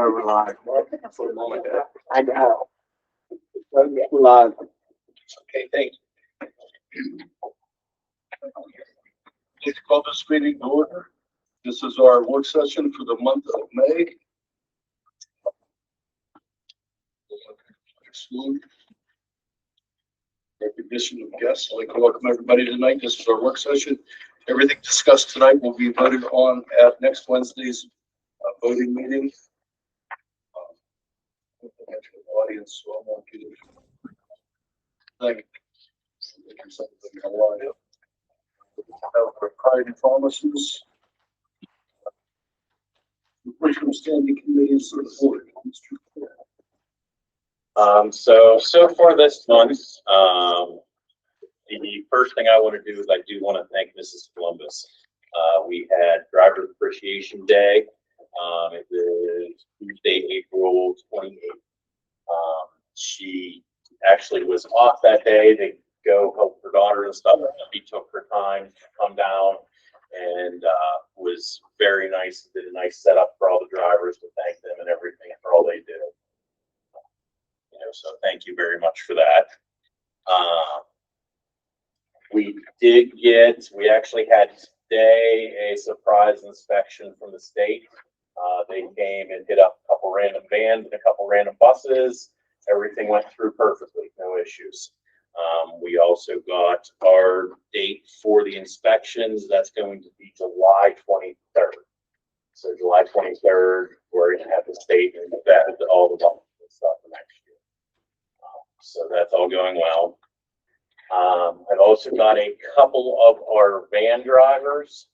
We're live. For a moment. I know. We're live. Okay, thanks. Please call this meeting to order. This is our work session for the month of May. Recognition of guests. I'd like to welcome everybody tonight. This is our work session. Everything discussed tonight will be voted on at next Wednesday's voting meeting. Audience, so I won't get it. Thank you. Pride promises. Regional standing committees of the board. So far this month, the first thing I want to do is I do want to thank Mrs. Columbus. We had Driver Appreciation Day. It was Tuesday, April 28th. She actually was off that day to go help her daughter and stuff. She took her time to come down and was very nice. Did a nice setup for all the drivers to thank them and everything for all they do. So thank you very much for that. We actually had today a surprise inspection from the state. They came and hit up a couple random vans and a couple random buses. Everything went through perfectly, no issues. We also got our date for the inspections. That's going to be July 23rd. So July 23rd, we're going to have the state and vet all the buses and stuff for next year. So that's all going well. I've also got a couple of our van drivers.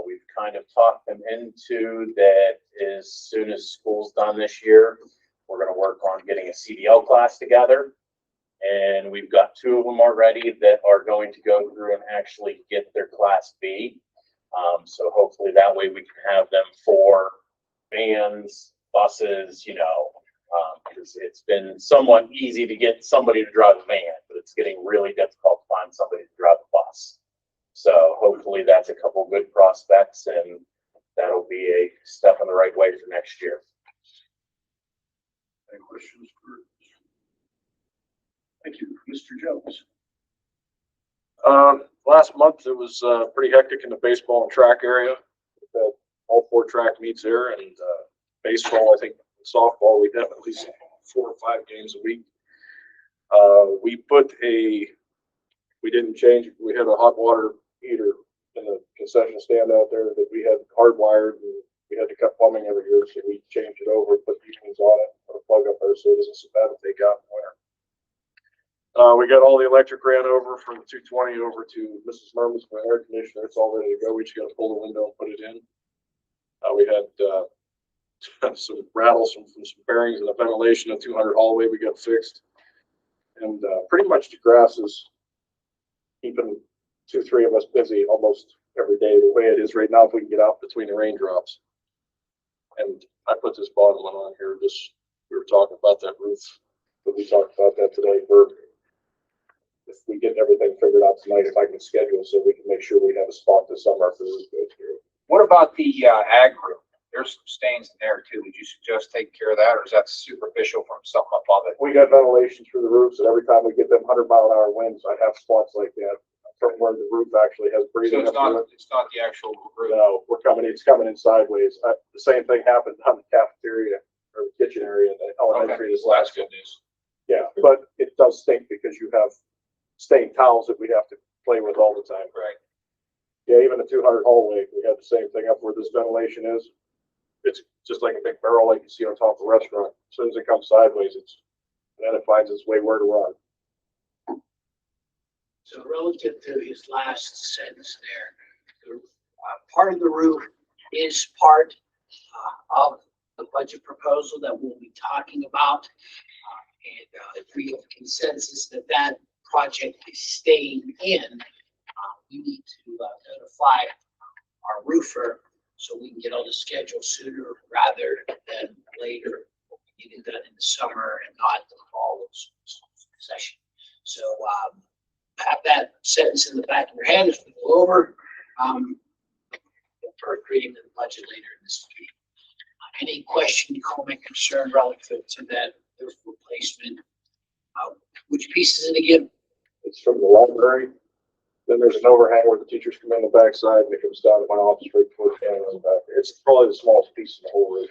We've kind of talked them into that as soon as school's done this year, we're going to work on getting a CDL class together. And we've got two of them already that are going to go through and actually get their Class B. So hopefully that way we can have them for vans, buses, because it's been somewhat easy to get somebody to drive a van, but it's getting really difficult to find somebody to drive a bus. So hopefully that's a couple of good prospects, and that'll be a step in the right way for next year. Any questions for? Thank you, Mr. Jones. Last month it was pretty hectic in the baseball and track area. All four track meets there, and baseball, I think softball, we have at least 4 or 5 games a week. We didn't change it. We had a hot water heater in the concession stand out there that we had hardwired, and we had to cut plumbing every year, so we changed it over, put heatings on it, put a plug up there so it isn't so bad to take out in the winter. We got all the electric ran over from the 220 over to Mrs. Merman's for an air conditioner. It's all ready to go. We just got to pull the window and put it in. We had some rattles from some bearings and the ventilation of 200 hallway we got fixed. And pretty much the grass is keeping 2-3 of us busy almost every day the way it is right now if we can get out between the raindrops. And I put this bottom one on here. We were talking about that roof, but we talked about that today for if we get everything figured out tonight, if I can schedule so we can make sure we have a spot this summer for this goes through. What about the ag group? There's some stains in there too. Would you suggest taking care of that, or is that superficial from something above it? We got ventilation through the roofs, and every time we get them 100-mile-an-hour winds, I have spots like that from where the roof actually has breathing. So it's not the actual roof. No, it's coming in sideways. The same thing happened on the cafeteria or the kitchen area in the elementary. Okay. Well, that's good news. Yeah, but it does stink because you have stained towels that we have to play with all the time. Right. Yeah, even the 200 hallway, we had the same thing up where this ventilation is. It's just like a big barrel like you see on top of the restaurant. As soon as it comes sideways, then it finds its way where to run. So relative to his last sentence there, part of the roof is part of the budget proposal that we'll be talking about. And if we have consensus that project is staying in, we need to notify our roofer so we can get on the schedule sooner rather than later. Get it done in the summer and not the fall session. So have that sentence in the back of your head as we go over for creating the budget later in this meeting. Any question, comment, concern relative to that roof replacement? Which piece is it again? It's from the library. Then there's an overhang where the teachers come in the backside and it comes down to my office right towards the end of the back. It's probably the smallest piece in the whole roof,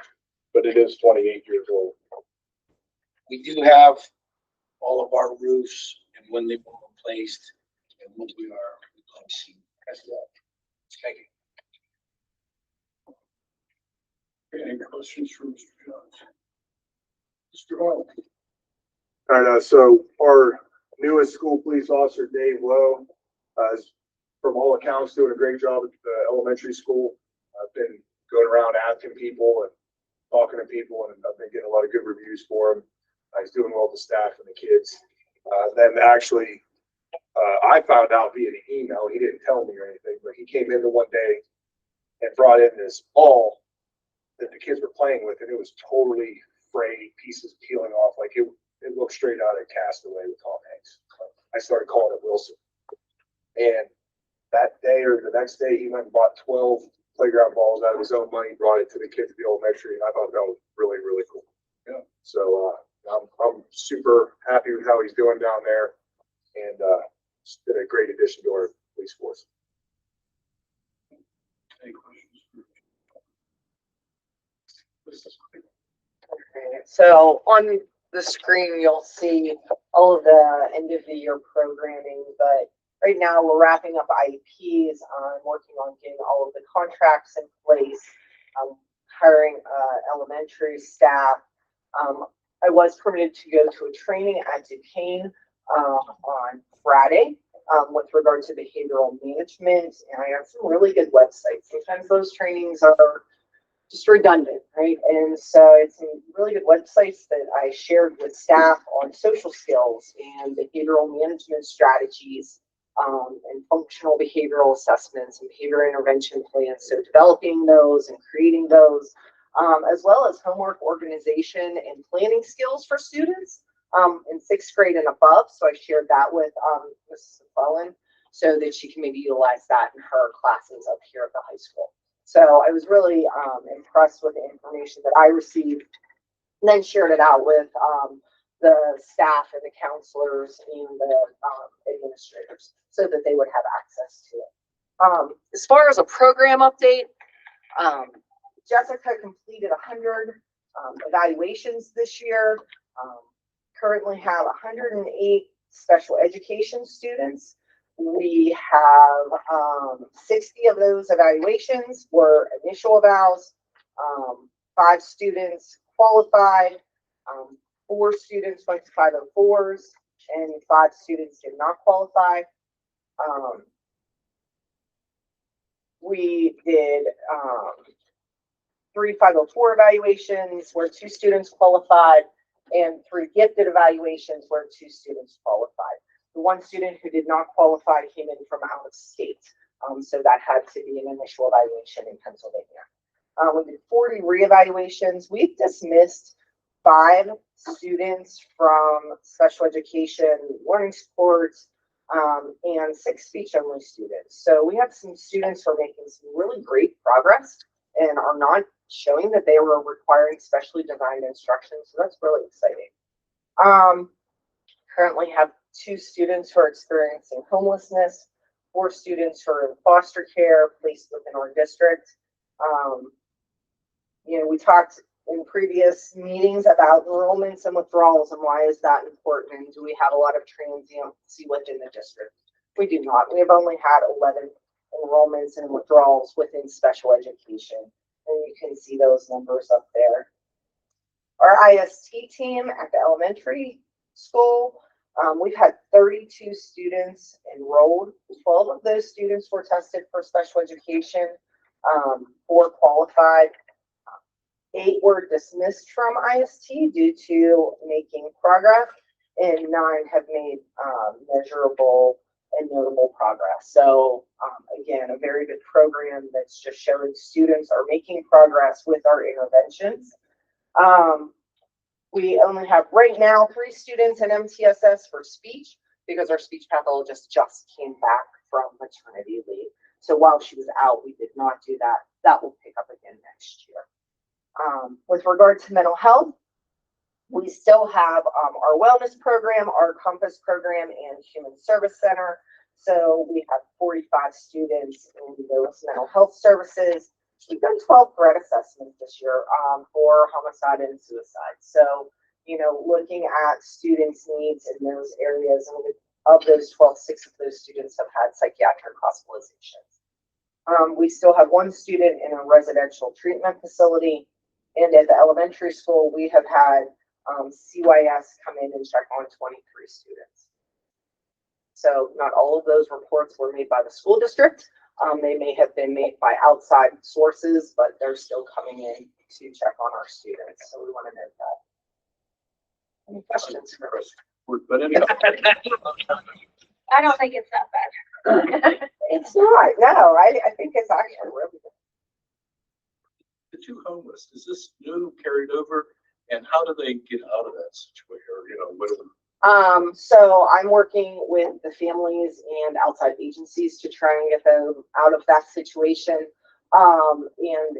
but it is 28 years old. We do have all of our roofs and when they were replaced and what we are replacing. That's that. Thank you. Any questions for Mr. Jones? Mr. Arnold? All right, so our newest school police officer, Dave Lowe, is from all accounts doing a great job at the elementary school. I've been going around asking people and talking to people, and I've been getting a lot of good reviews for him. He's doing well with the staff and the kids. Then actually, I found out via the email, he didn't tell me or anything, but he came in the one day and brought in this ball that the kids were playing with, and it was totally frayed, pieces peeling off, like it looked straight out of Castaway with Tom Hanks. I started calling it Wilson. And that day or the next day, he went and bought 12 playground balls out of his own money, brought it to the kids at the elementary, and I thought that was really, really cool. Yeah. So I'm super happy with how he's doing down there, and it's been a great addition to our police force. Any questions? Okay, so on the screen, you'll see all of the end of the year programming, but right now we're wrapping up IEPs, working on getting all of the contracts in place, hiring elementary staff. I was permitted to go to a training at Duquesne on Friday with regard to behavioral management, and I have some really good websites. Sometimes those trainings are just redundant, right? And so it's some really good websites that I shared with staff on social skills and behavioral management strategies, and functional behavioral assessments and behavior intervention plans. So developing those and creating those, as well as homework organization and planning skills for students in 6th grade and above. So I shared that with Mrs. McClellan so that she can maybe utilize that in her classes up here at the high school. So I was really impressed with the information that I received, and then shared it out with the staff and the counselors and the administrators so that they would have access to it. As far as a program update, Jessica completed 100 evaluations this year. Currently have 108 special education students. We have 60 of those evaluations were initial evals, 5 students qualified, 4 students went to 504s, and 5 students did not qualify. We did 3 504 evaluations where 2 students qualified, and 3 gifted evaluations where 2 students qualified. The 1 student who did not qualify came in from out of state, so that had to be an initial evaluation in Pennsylvania. We did 40 reevaluations. We've dismissed 5 students from special education learning supports, and 6 speech-only students. So we have some students who are making some really great progress and are not showing that they were requiring specially designed instruction. So that's really exciting. Currently have 2 students who are experiencing homelessness, 4 students who are in foster care placed within our district. We talked in previous meetings about enrollments and withdrawals and why is that important, and do we have a lot of transiency within the district? We do not. We have only had 11 enrollments and withdrawals within special education, and you can see those numbers up there. Our IST team at the elementary school, we've had 32 students enrolled. 12 of those students were tested for special education, 4 qualified. 8 were dismissed from IST due to making progress, and 9 have made measurable and notable progress. So again, a very good program that's just showing students are making progress with our interventions. We only have right now 3 students in MTSS for speech because our speech pathologist just came back from maternity leave. So while she was out, we did not do that. That will pick up again next year. With regard to mental health, we still have our wellness program, our Compass program, and Human Service Center. So we have 45 students in those mental health services. We've done 12 threat assessments this year for homicide and suicide. So, looking at students' needs in those areas, and of those 12, 6 of those students have had psychiatric hospitalizations. We still have 1 student in a residential treatment facility, and at the elementary school, we have had CYS come in and check on 23 students. So not all of those reports were made by the school district. They may have been made by outside sources, but they're still coming in to check on our students. So we want to note that. Any questions? But anyhow, I don't think it's that bad. It's not. No, I think it's actually really good. the 2 homeless, is this new carried over? And how do they get out of that situation? Or, what are So I'm working with the families and outside agencies to try and get them out of that situation. And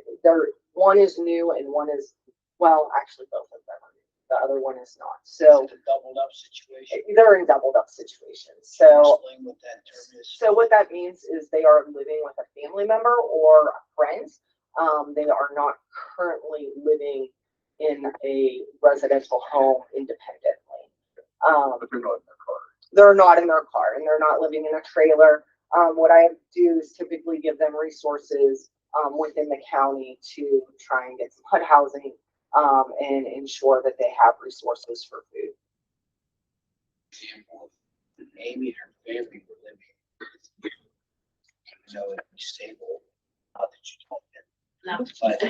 one is new and one is, well, actually both of them are new. The other one is not. So It's a doubled up situation. they're in doubled up situations. So, Explain what that term is. so what that means is they are living with a family member or a friend. They are not currently living in a residential home independently. but they're not in their car? They're not in their car and they're not living in a trailer. What I do is typically give them resources within the county to try and get some HUD housing and ensure that they have resources for food. Example, Amy and her family were living, stable, not that you told them. No. But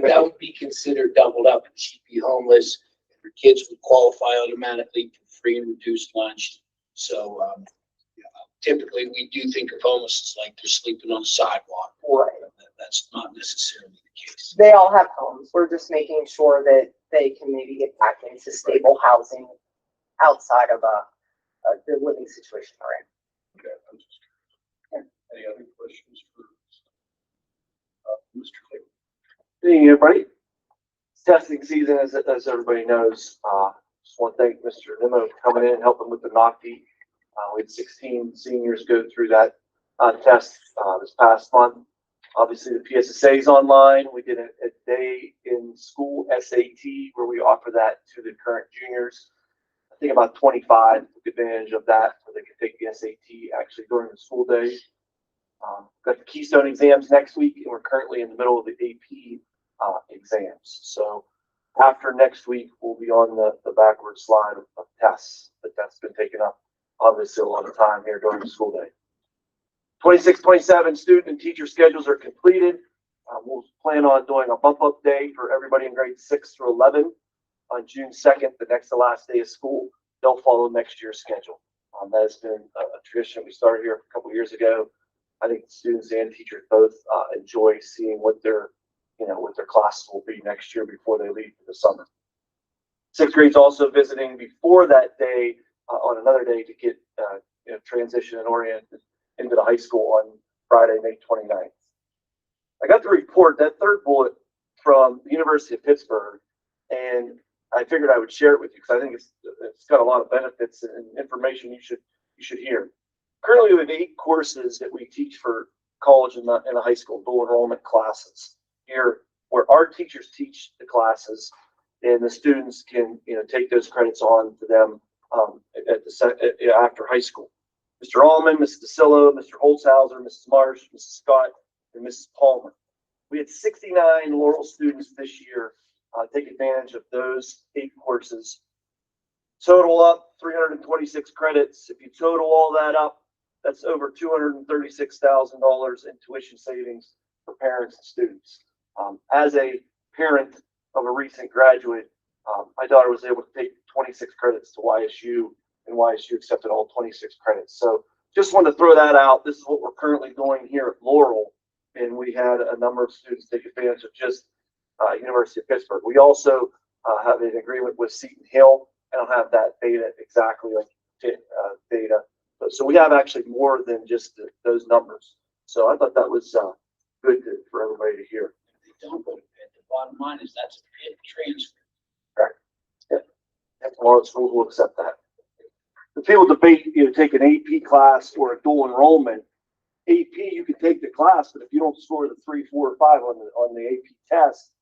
that would be considered doubled up, and she'd be homeless. Her kids would qualify automatically for free and reduced lunch. So typically, we do think of homeless as like they're sleeping on the sidewalk. Right. That's not necessarily the case. They all have homes. We're just making sure that they can maybe get back into stable housing outside of the living situation they're in. Okay, I'm just curious. Any other questions for Mr. Clayton? Good evening, everybody. It's testing season, as everybody knows. Just want to thank Mr. Nimmo for coming in and helping with the NOCTI. We had 16 seniors go through that test this past month. Obviously, the PSSA is online. We did a day in school SAT where we offer that to the current juniors. I think about 25 took advantage of that so they could take the SAT actually during the school day. Got the Keystone exams next week, and we're currently in the middle of the AP exams. So after next week, we'll be on the backward slide of tests, but that's been taken up obviously a lot of time here during the school day. 26, 27 student and teacher schedules are completed. We'll plan on doing a bump up day for everybody in grades 6 through 11 on June 2nd, the next to last day of school. They'll follow next year's schedule. That has been a tradition we started here a couple years ago. I think the students and teachers both enjoy seeing what their classes will be next year before they leave for the summer. 6th grade's also visiting before that day on another day to get transition and oriented into the high school on Friday, May 29th. I got the report, that third bullet from the University of Pittsburgh, and I figured I would share it with you because I think it's got a lot of benefits and information you should hear. Currently, we have 8 courses that we teach for college and the high school, dual enrollment classes here, where our teachers teach the classes, and the students can take those credits on to them after high school. Mr. Allman, Mrs. DeSillo, Mr. Holzhauser, Mrs. Marsh, Mrs. Scott, and Mrs. Palmer. We had 69 Laurel students this year take advantage of those 8 courses. Total up 326 credits. If you total all that up, that's over $236,000 in tuition savings for parents and students. As a parent of a recent graduate, my daughter was able to take 26 credits to YSU, and YSU accepted all 26 credits. So just wanted to throw that out. This is what we're currently doing here at Laurel, and we had a number of students take advantage of just University of Pittsburgh. We also have an agreement with Seton Hill. I don't have that data exactly, like data, so we have actually more than just those numbers. So I thought that was good for everybody to hear. They don't mind is that's a PIT transfer. And a lot of schools will accept that. The people debate, take an AP class or a dual enrollment. AP, you can take the class, but if you don't score the 3, 4, or 5 on the AP test,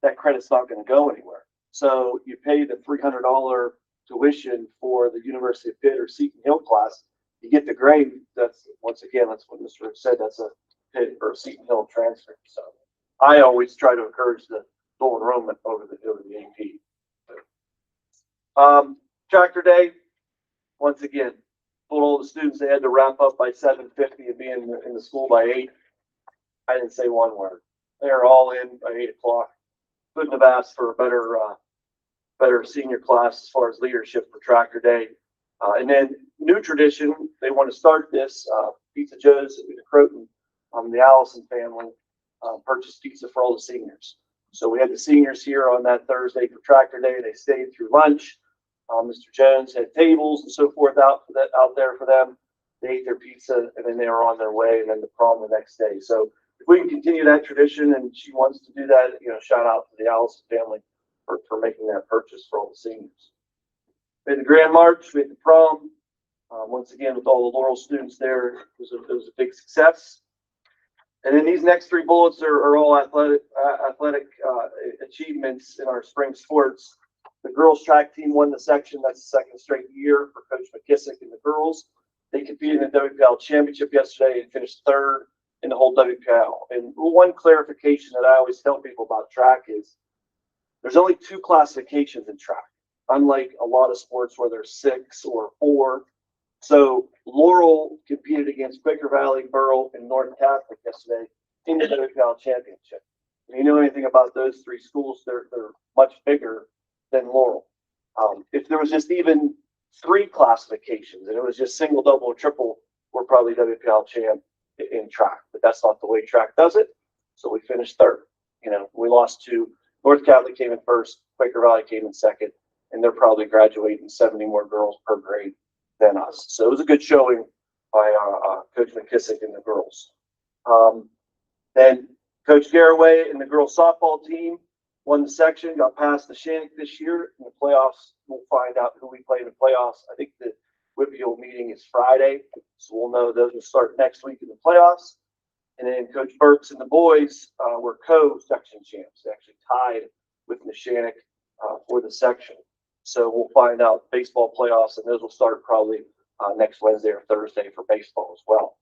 that credit's not going to go anywhere. So you pay the $300 tuition for the University of Pitt or Seton Hill class. You get the grade. That's once again, that's what Mr. Rich said. That's a Pitt or Seton Hill transfer. So I always try to encourage the dual enrollment over the AP. Tractor day. Once again, told all the students they had to wrap up by 7:50 and be in the school by 8. I didn't say one word. They were all in by 8 o'clock. Couldn't have asked for a better senior class as far as leadership for Tractor Day. And then new tradition, they want to start this. Pizza Joe's in Croton, the Allison family, purchased pizza for all the seniors. So we had the seniors here on that Thursday for Tractor Day. They stayed through lunch. Mr. Jones had tables and so forth out there for them. They ate their pizza and then they were on their way, and then the prom the next day. So if we can continue that tradition and she wants to do that, shout out to the Allison family for making that purchase for all the seniors. We had the Grand March, we had the prom. Once again, with all the Laurel students there, it was a big success. And then these next 3 bullets are all athletic achievements in our spring sports. The girls track team won the section. That's the second straight year for Coach McKissick and the girls. They competed in the WPL championship yesterday and finished 3rd in the whole WPL. And one clarification that I always tell people about track is there's only 2 classifications in track, unlike a lot of sports where there's 6 or 4. So Laurel competed against Quaker Valley, Burrell, and North Catholic yesterday in the WPL championship. If you know anything about those 3 schools, they're much bigger than Laurel. If there was just even 3 classifications and it was just single, double, or triple, we're probably WPL champ in track, but that's not the way track does it. So we finished 3rd. We lost to North Catholic came in 1st, Quaker Valley came in 2nd, and they're probably graduating 70 more girls per grade than us. So it was a good showing by Coach McKissick and the girls. Then Coach Garraway and the girls softball team won the section, got past the Shannick this year. In the playoffs, we'll find out who we play in the playoffs. I think the Whitfield meeting is Friday, so we'll know those will start next week in the playoffs. And then Coach Burks and the boys were co-section champs. They actually tied with Neshannock for the section. So we'll find out baseball playoffs, and those will start probably next Wednesday or Thursday for baseball as well.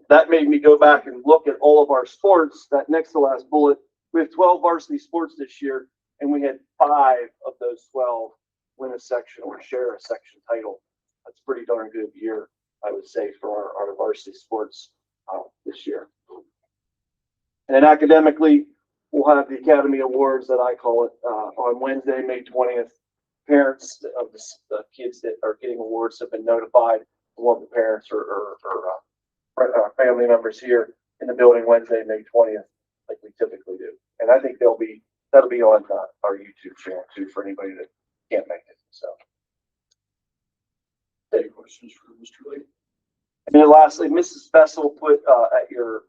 That made me go back and look at all of our sports. That next to last bullet, we have 12 varsity sports this year, and we had 5 of those 12 win a section or share a section title. That's a pretty darn good year, I would say, for our varsity sports this year. And then academically, we'll have the Academy Awards that I call it on Wednesday, May 20th. Parents of the kids that are getting awards have been notified. One of the parents or family members here in the building Wednesday, May 20th, like we typically do. And I think that'll be on our YouTube channel too for anybody that can't make it. So. Any questions for Mr. Lee? And then lastly, Mrs. Bessel put at your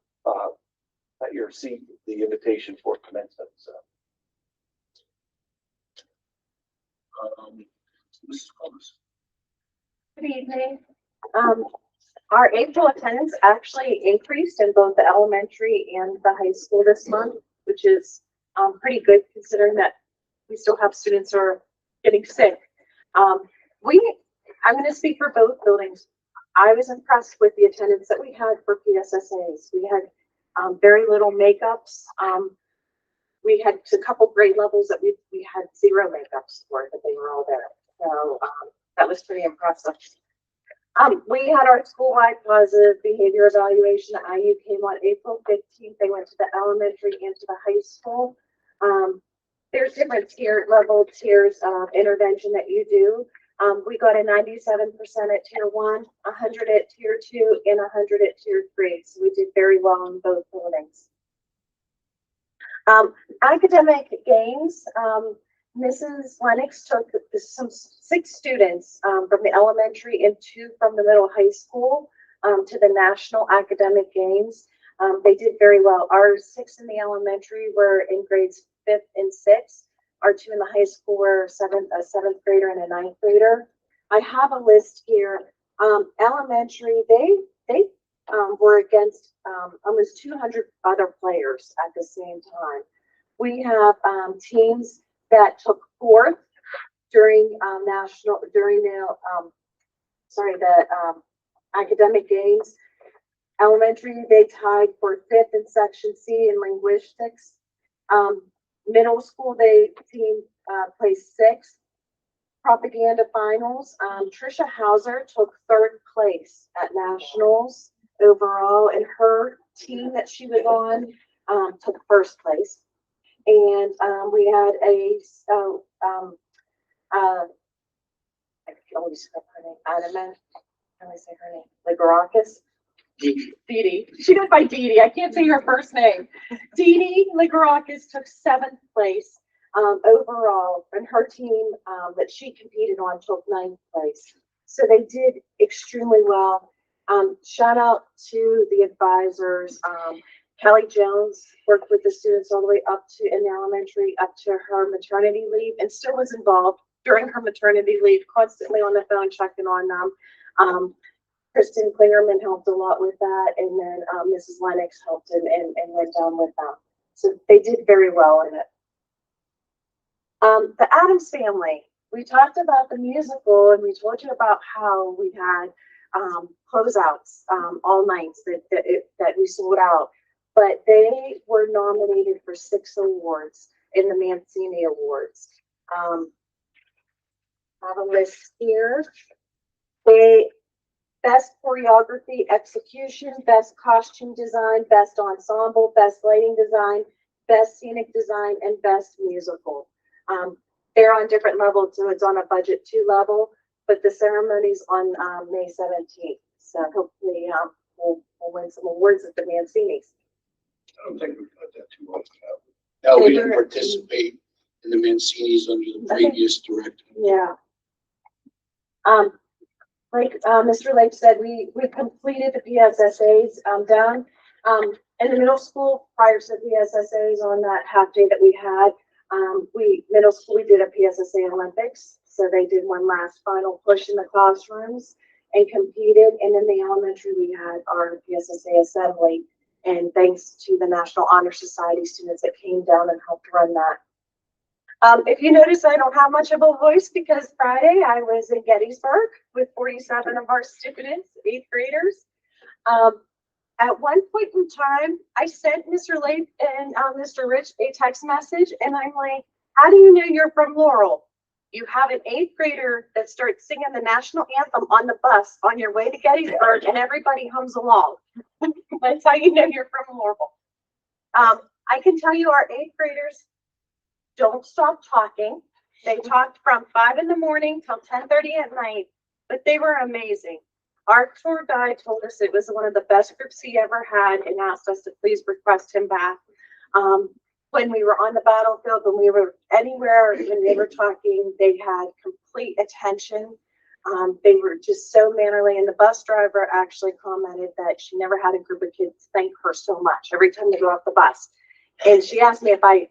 seat the invitation for commencement. So. Mrs. Thomas. Good evening. Our April attendance actually increased in both the elementary and the high school this month, which is pretty good considering that we still have students who are getting sick. I'm going to speak for both buildings. I was impressed with the attendance that we had for PSSAs. We had very little makeups. We had a couple grade levels that we had 0 makeups for, but they were all there. So that was pretty impressive. We had our school-wide positive behavior evaluation. IU came on April 15th. They went to the elementary and to the high school. There's different tiers of intervention that you do. We got a 97% at tier 1, 100 at tier 2, and 100 at tier 3. So we did very well in both buildings. Academic gains. Mrs. Lennox took 6 students from the elementary and 2 from the middle high school to the national academic games. They did very well. Our 6 in the elementary were in grades 5th and 6th. Our 2 in the high school were a seventh grader and a 9th grader. I have a list here. Elementary, they were against almost 200 other players at the same time. We have teams that took 4th during the academic games. Elementary, they tied for 5th in section C in linguistics. Middle school, team placed 6th. Propaganda finals, Trisha Hauser took 3rd place at nationals overall, and her team that she was on took 1st place. And we had I can always say her name, Adamant, how do I say her name? Ligarakis? Dee Dee. She goes by Dee Dee. I can't say her first name. Dee Dee Ligarakis took 7th place overall, and her team that she competed on took 9th place. So they did extremely well. Shout out to the advisors. Kelly Jones worked with the students all the way up to in elementary, up to her maternity leave, and still was involved during her maternity leave, constantly on the phone checking on them. Kristen Klingerman helped a lot with that, and then Mrs. Lennox helped and went down with them. So they did very well in it. The Addams Family, we talked about the musical, and we told you about how we had closeouts all nights that we sold out. But they were nominated for 6 awards in the Mancini Awards. I have a list here. Best choreography execution, best costume design, best ensemble, best lighting design, best scenic design, and best musical. They're on different levels, so it's on a budget 2 level, but the ceremony's on May 17th. So hopefully we'll win some awards at the Mancini's. I don't think we've got that too often. No, we didn't participate in the Mancini's under the previous director. Yeah. Like Mr. Lake said, we completed the PSSAs done. In the middle school, prior to the PSSAs on that half day that we had, middle school, we did a PSSA Olympics. So they did one last final push in the classrooms and competed. And in the elementary, we had our PSSA assembly. And thanks to the National Honor Society students that came down and helped run that. If you notice, I don't have much of a voice because Friday I was in Gettysburg with 47 of our students, 8th graders. At one point in time, I sent Mr. Lake and Mr. Rich a text message, and I'm like, how do you know you're from Laurel? You have an 8th grader that starts singing the national anthem on the bus on your way to Gettysburg, and everybody hums along. That's how you know you're from Laurel. I can tell you our 8th graders don't stop talking. They talked from 5 in the morning till 10:30 at night, but they were amazing. Our tour guide told us it was one of the best groups he ever had and asked us to please request him back. When we were on the battlefield, when we were anywhere, when they were talking, they had complete attention. They were just so mannerly, and the bus driver actually commented that she never had a group of kids thank her so much every time they go off the bus. And she asked me if I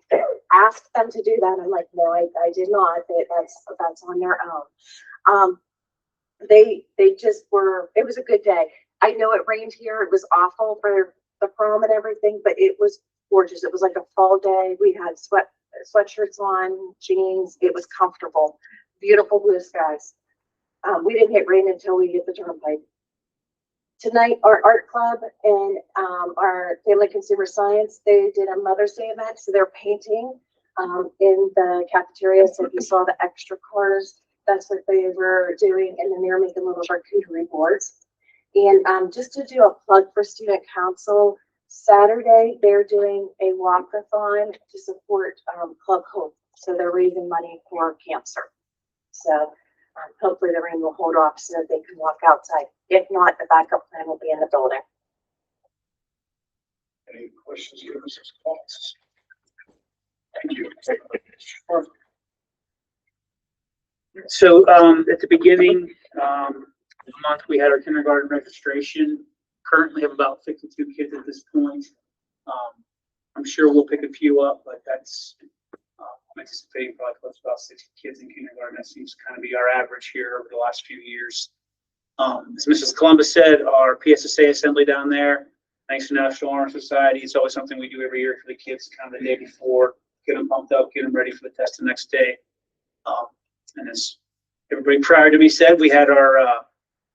asked them to do that. I'm like, no, I did not. That's on their own. They just were, it was a good day. I know it rained here. It was awful for the prom and everything, but it was gorgeous. It was like a fall day. We had sweatshirts on, jeans. It was comfortable. Beautiful blue skies. We didn't hit rain until we hit the turnpike. Tonight, our art club and our family consumer science, they did a Mother's Day event. So they're painting in the cafeteria. So if you saw the extra cars, that's what they were doing. And then they were making little charcuterie boards. And just to do a plug for student council, Saturday, they're doing a walkathon to support Club Hope. So they're raising money for cancer. So hopefully the rain will hold off so that they can walk outside. If not, the backup plan will be in the building. Any questions for Mrs. Potts? Thank you. So at the beginning of the month, we had our kindergarten registration currently have about 52 kids at this point. I'm sure we'll pick a few up, but that's, I'm anticipating probably close to about 60 kids in kindergarten. That seems to kind of be our average here over the last few years. As Mrs. Columbus said, our PSSA assembly down there, thanks to National Honor Society, it's always something we do every year for the kids, kind of the day before, get them pumped up, get them ready for the test the next day. And as everybody prior to me said, we had our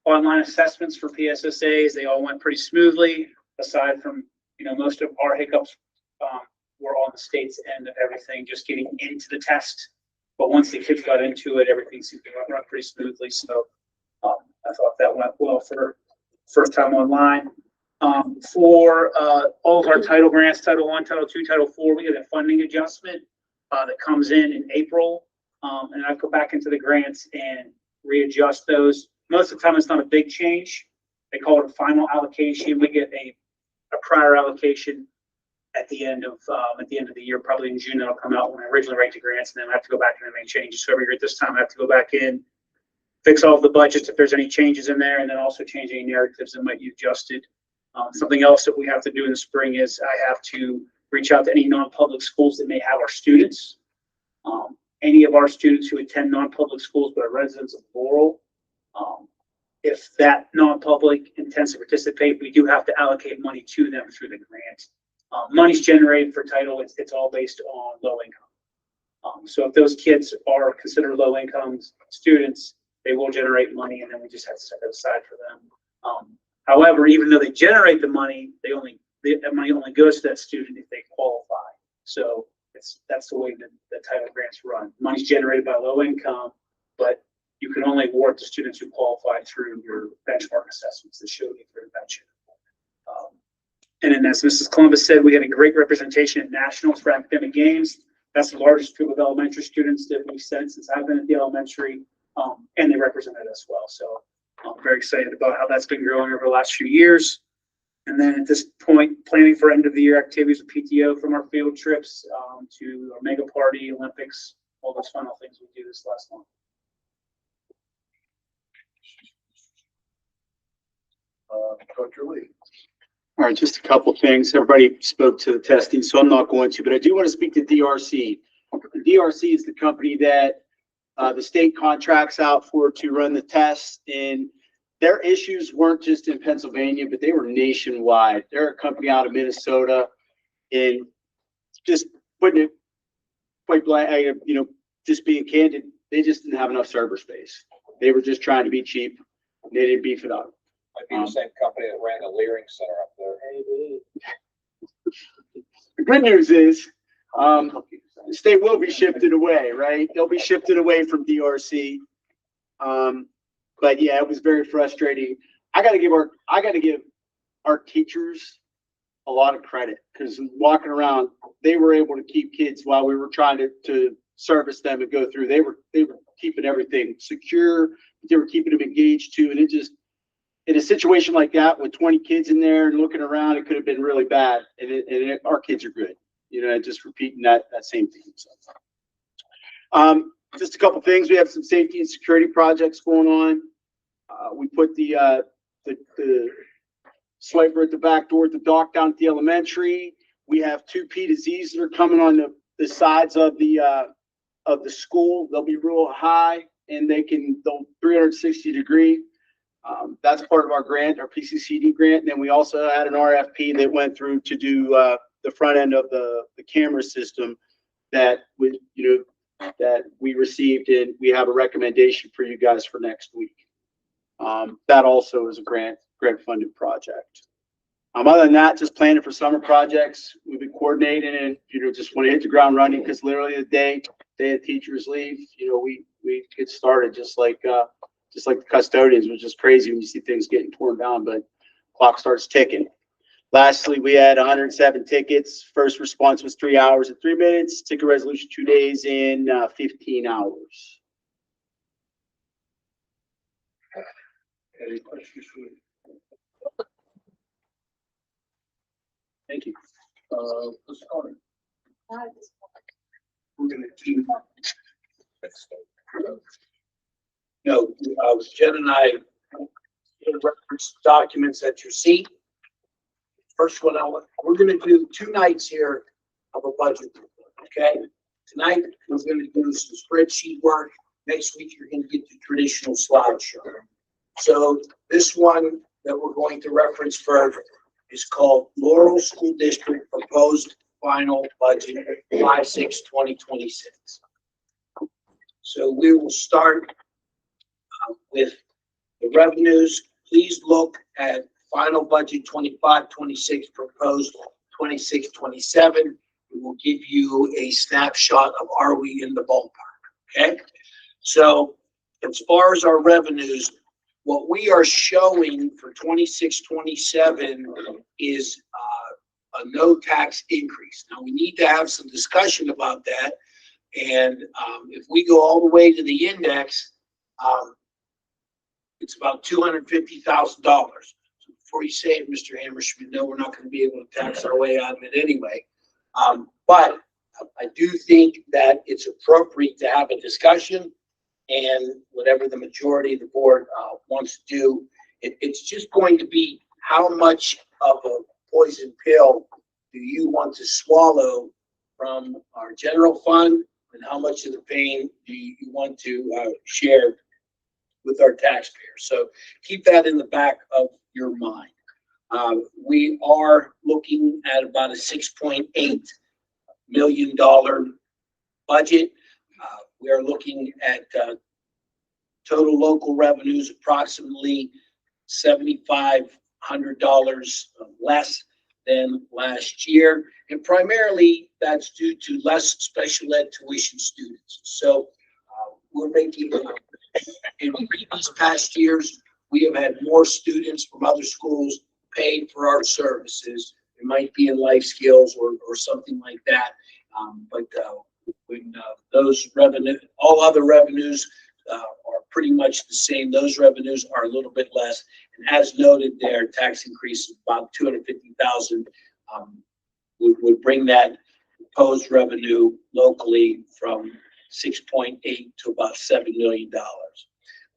online assessments for PSSAs. They all went pretty smoothly, aside from, most of our hiccups were on the state's end of everything, just getting into the test. But once the kids got into it, everything seemed to run pretty smoothly. So I thought that went well for first time online. For all of our title grants, Title I, Title II, Title IV, we get a funding adjustment that comes in April. And I go back into the grants and readjust those. Most of the time, it's not a big change. They call it a final allocation. We get a prior allocation at the end of the year, probably in June. That'll come out when I originally write the grants, and then I have to go back and make changes. So every year at this time, I have to go back in, fix all of the budgets if there's any changes in there, and then also change any narratives that might be adjusted. Something else that we have to do in the spring is I have to reach out to any non-public schools that may have our students. Any of our students who attend non-public schools but are residents of Laurel, if that non-public intends to participate, we do have to allocate money to them through the grant. Money's generated for title, it's all based on low income. So if those kids are considered low income students, they will generate money, and then we just have to set that aside for them. However, even though they generate the money, that money only goes to that student if they qualify. So that's the way that the title grants run. Money's generated by low income, but you can only award to students who qualify through your benchmark assessments that show you through intervention. And then, as Mrs. Columbus said, we had a great representation at nationals for academic games. That's the largest group of elementary students that we've sent since I've been at the elementary, and they represented us well. So I'm very excited about how that's been growing over the last few years. And then at this point, planning for end of the year activities with PTO, from our field trips to our mega party, Olympics, all those fun things we do this last month. Dr. Lee. All right, just a couple things. Everybody spoke to the testing, so I'm not going to, but I do want to speak to DRC. DRC is the company that the state contracts out for to run the tests, and their issues weren't just in Pennsylvania, but they were nationwide. They're a company out of Minnesota, and just putting it quite blank, just being candid, they just didn't have enough server space. They were just trying to be cheap. They didn't beef it up. Might be the same company that ran the Leering Center up there. The good news is, the state will be shifted away, right? They'll be shifted away from DRC. But yeah, it was very frustrating. I got to give our teachers a lot of credit, because walking around, they were able to keep kids while we were trying to service them and go through. They were keeping everything secure. They were keeping them engaged too. And it just, in a situation like that with 20 kids in there and looking around, it could have been really bad. And our kids are good, just repeating that same thing. So, just a couple things. We have some safety and security projects going on. We put the swiper at the back door at the dock down at the elementary. We have 2 P to Zs that are coming on the sides of the school. They'll be real high, and they'll 360 degree. That's part of our grant, our PCCD grant. And then we also had an RFP that went through to do the front end of the camera system that we received, and we have a recommendation for you guys for next week. That also is a grant funded project. Other than that, just planning for summer projects. We've been coordinating, and just want to hit the ground running, because literally the day the teachers leave, we get started just like the custodians, which is crazy when you see things getting torn down, but clock starts ticking. Lastly, we had 107 tickets. First response was 3 hours and 3 minutes. Ticket resolution 2 days in 15 hours. Any questions for me? Thank you. Mr. Carter. We're going to keep. Jen and I referenced documents at your seat. first one, we're gonna do 2 nights here of a budget, okay? Tonight, we're gonna do some spreadsheet work. Next week, you're gonna get the traditional slideshow. So this one that we're going to reference first is called Laurel School District Proposed Final Budget 5/6/2026. So we will start with the revenues. Please look at final budget 25/26 proposed 26/27. It will give you a snapshot of are we in the ballpark, okay? So as far as our revenues, what we are showing for 26/27 is a no tax increase. Now we need to have some discussion about that. And if we go all the way to the index, it's about $250,000. So before you say it, Mr. Hammerschmidt, no, we're not going to be able to tax our way out of it anyway. But I do think that it's appropriate to have a discussion, and whatever the majority of the board wants to do, it's just going to be how much of a poison pill do you want to swallow from our general fund, and how much of the pain do you want to share with our taxpayers. So keep that in the back of your mind. We are looking at about a $6.8 million budget. We are looking at total local revenues approximately $7,500 less than last year. And primarily that's due to less special ed tuition students. So we're making, in previous past years, we have had more students from other schools paid for our services. It might be in life skills or something like that. But when those revenue, all other revenues are pretty much the same. Those revenues are a little bit less. And as noted there, tax increase of about $250,000 would bring that proposed revenue locally from 6.8 to about $7 million.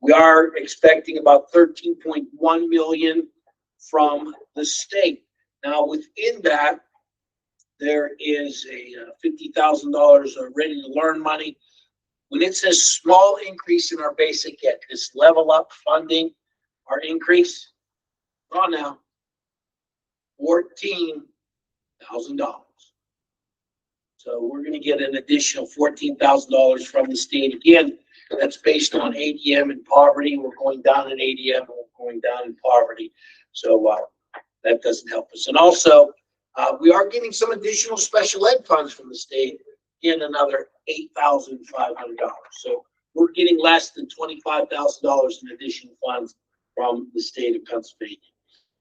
We are expecting about 13.1 million from the state. Now within that, there is a $50,000 of ready to learn money. When it says small increase in our basic ed, this level up funding, our increase, on now, $14,000. So we're going to get an additional $14,000 from the state. Again, that's based on ADM and poverty. We're going down in ADM and we're going down in poverty. So that doesn't help us. And also, we are getting some additional special ed funds from the state, again, another $8,500. So we're getting less than $25,000 in additional funds from the state of Pennsylvania.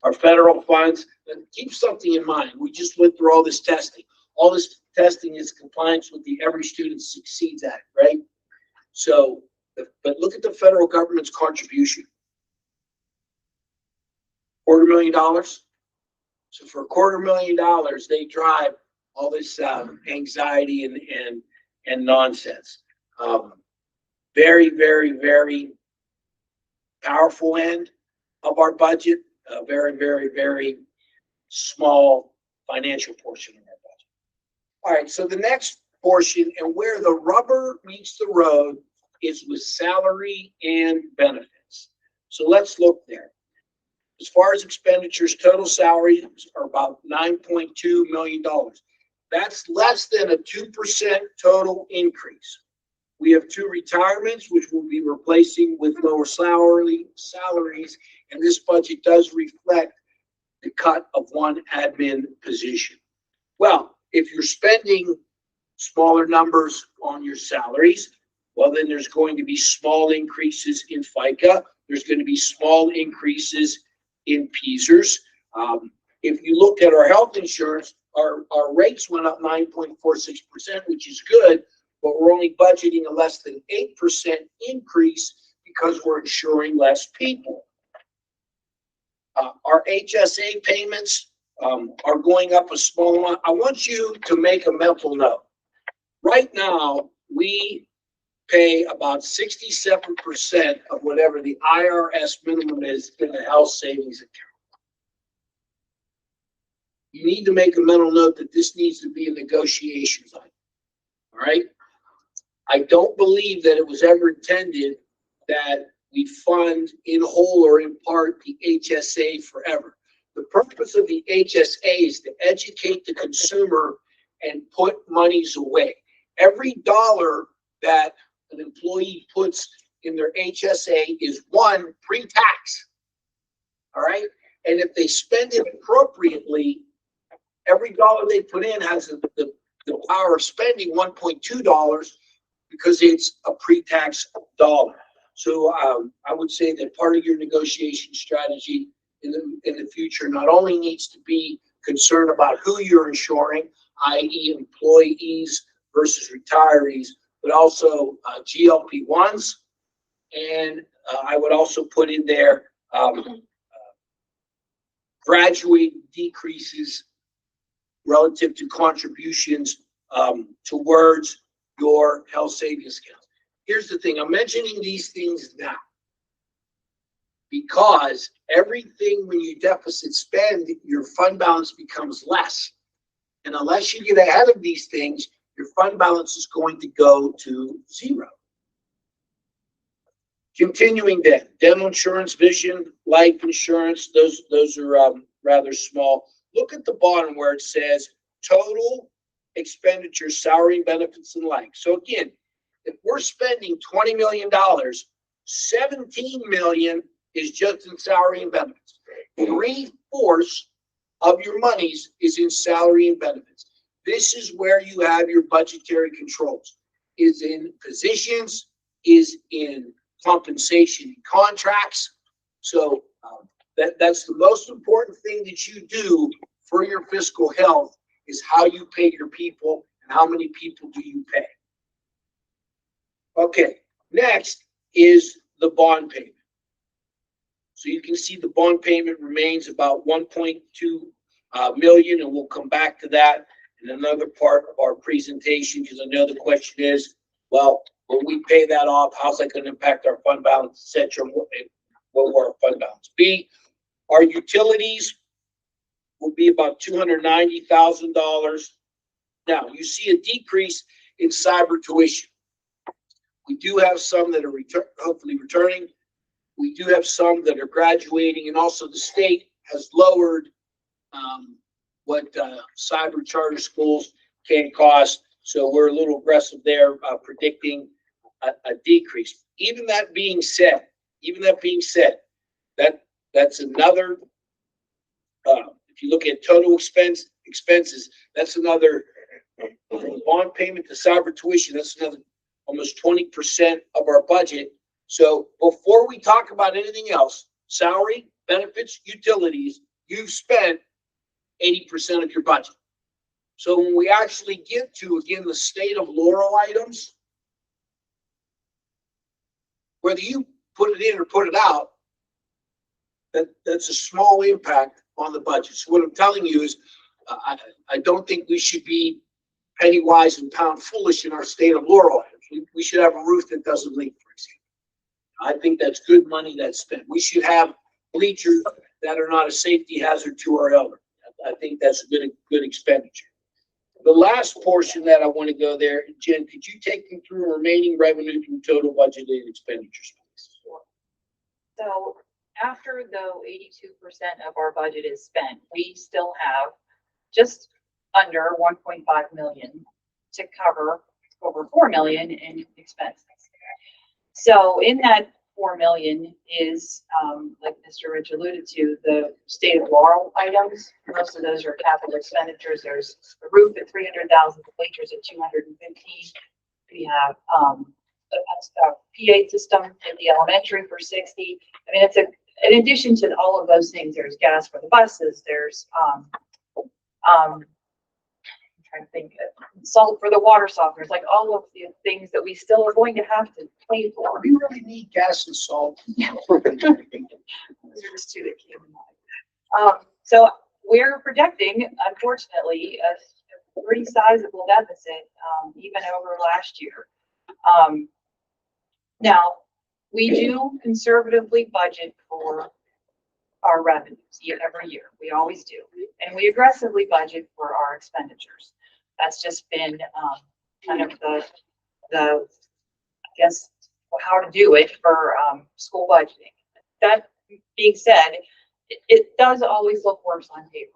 Our federal funds, keep something in mind. We just went through all this testing. All this testing is compliance with the Every Student Succeeds Act, right? So, but look at the federal government's contribution. $250,000. So for $250,000, they drive all this anxiety and nonsense. Very, very, very powerful end of our budget. Very, very, very small financial portion of our budget. All right, so the next portion and where the rubber meets the road is with salary and benefits. So let's look there. As far as expenditures, total salaries are about $9.2 million. That's less than a 2% total increase. We have 2 retirements, which we'll be replacing with lower salaries, and this budget does reflect the cut of 1 admin position. Well, if you're spending smaller numbers on your salaries, well, then there's going to be small increases in FICA. There's going to be small increases in PSERS. If you look at our health insurance, our rates went up 9.46%, which is good, but we're only budgeting a less than 8% increase because we're insuring less people. Our HSA payments are going up a small amount. I want you to make a mental note. Right now, we pay about 67% of whatever the IRS minimum is in the health savings account. you need to make a mental note that this needs to be a negotiations item. All right? I don't believe that it was ever intended that we fund in whole or in part the HSA forever. The purpose of the HSA is to educate the consumer and put monies away. Every dollar that an employee puts in their HSA is one pre-tax. All right? And if they spend it appropriately, every dollar they put in has the power of spending $1.2 because it's a pre-tax dollar. So I would say that part of your negotiation strategy in the future not only needs to be concerned about who you're insuring, i.e. employees versus retirees, but also GLP-1s. And I would also put in there graduate decreases relative to contributions towards your health savings account. Here's the thing, I'm mentioning these things now because everything when you deficit spend, your fund balance becomes less. And unless you get ahead of these things, your fund balance is going to go to zero. Continuing then, dental insurance, vision, life insurance, those are rather small. Look at the bottom where it says total expenditure, salary, benefits, and like. So again, if we're spending $20 million, 17 million is just in salary and benefits. 3/4 of your monies is in salary and benefits. This is where you have your budgetary controls. Is in positions, is in compensation and contracts. So that's the most important thing that you do for your fiscal health is how you pay your people and how many people do you pay. Okay, next is the bond payment. So you can see the bond payment remains about 1.2 million, and we'll come back to that in another part of our presentation because I know the question is, well, when we pay that off, how's that going to impact our fund balance, et cetera? What will our fund balance be? Our utilities will be about $290,000. Now, you see a decrease in cyber tuition. We do have some that are hopefully returning. We do have some that are graduating, and also the state has lowered what cyber charter schools can cost. So we're a little aggressive there, predicting a decrease. Even that being said, that's another. If you look at total expenses, that's another bond payment to cyber tuition. That's another almost 20% of our budget. So before we talk about anything else, salary, benefits, utilities, you've spent 80% of your budget. So when we actually get to, again, the state of Laurel items, whether you put it in or put it out, that's a small impact on the budget. So what I'm telling you is I don't think we should be penny wise and pound foolish in our state of Laurel items. We should have a roof that doesn't leak, for example. I think that's good money that's spent. We should have bleachers that are not a safety hazard to our elderly. I think that's a good expenditure. The last portion that I want to go there, Jen, could you take me through remaining revenue from total budgeted expenditures? So after though 82% of our budget is spent, we still have just under 1.5 million to cover over 4 million in expenses. So in that 4 million is, like Mr. Rich alluded to, the state of Laurel items. Most of those are capital expenditures. There's the roof at 300,000, the bleachers at 215. We have a PA system in the elementary for 60. I mean, it's in addition to all of those things, there's gas for the buses. There's I'm trying to think, salt for the water softeners, like all of the things that we still are going to have to pay for. We really need gas and salt. Yeah. Those are just two that came to mind. So we're projecting, unfortunately, a pretty sizable deficit, even over last year. Now, we do conservatively budget for our revenues every year. We always do. And we aggressively budget for our expenditures. That's just been, kind of I guess, how to do it for, school budgeting. That being said, it does always look worse on paper.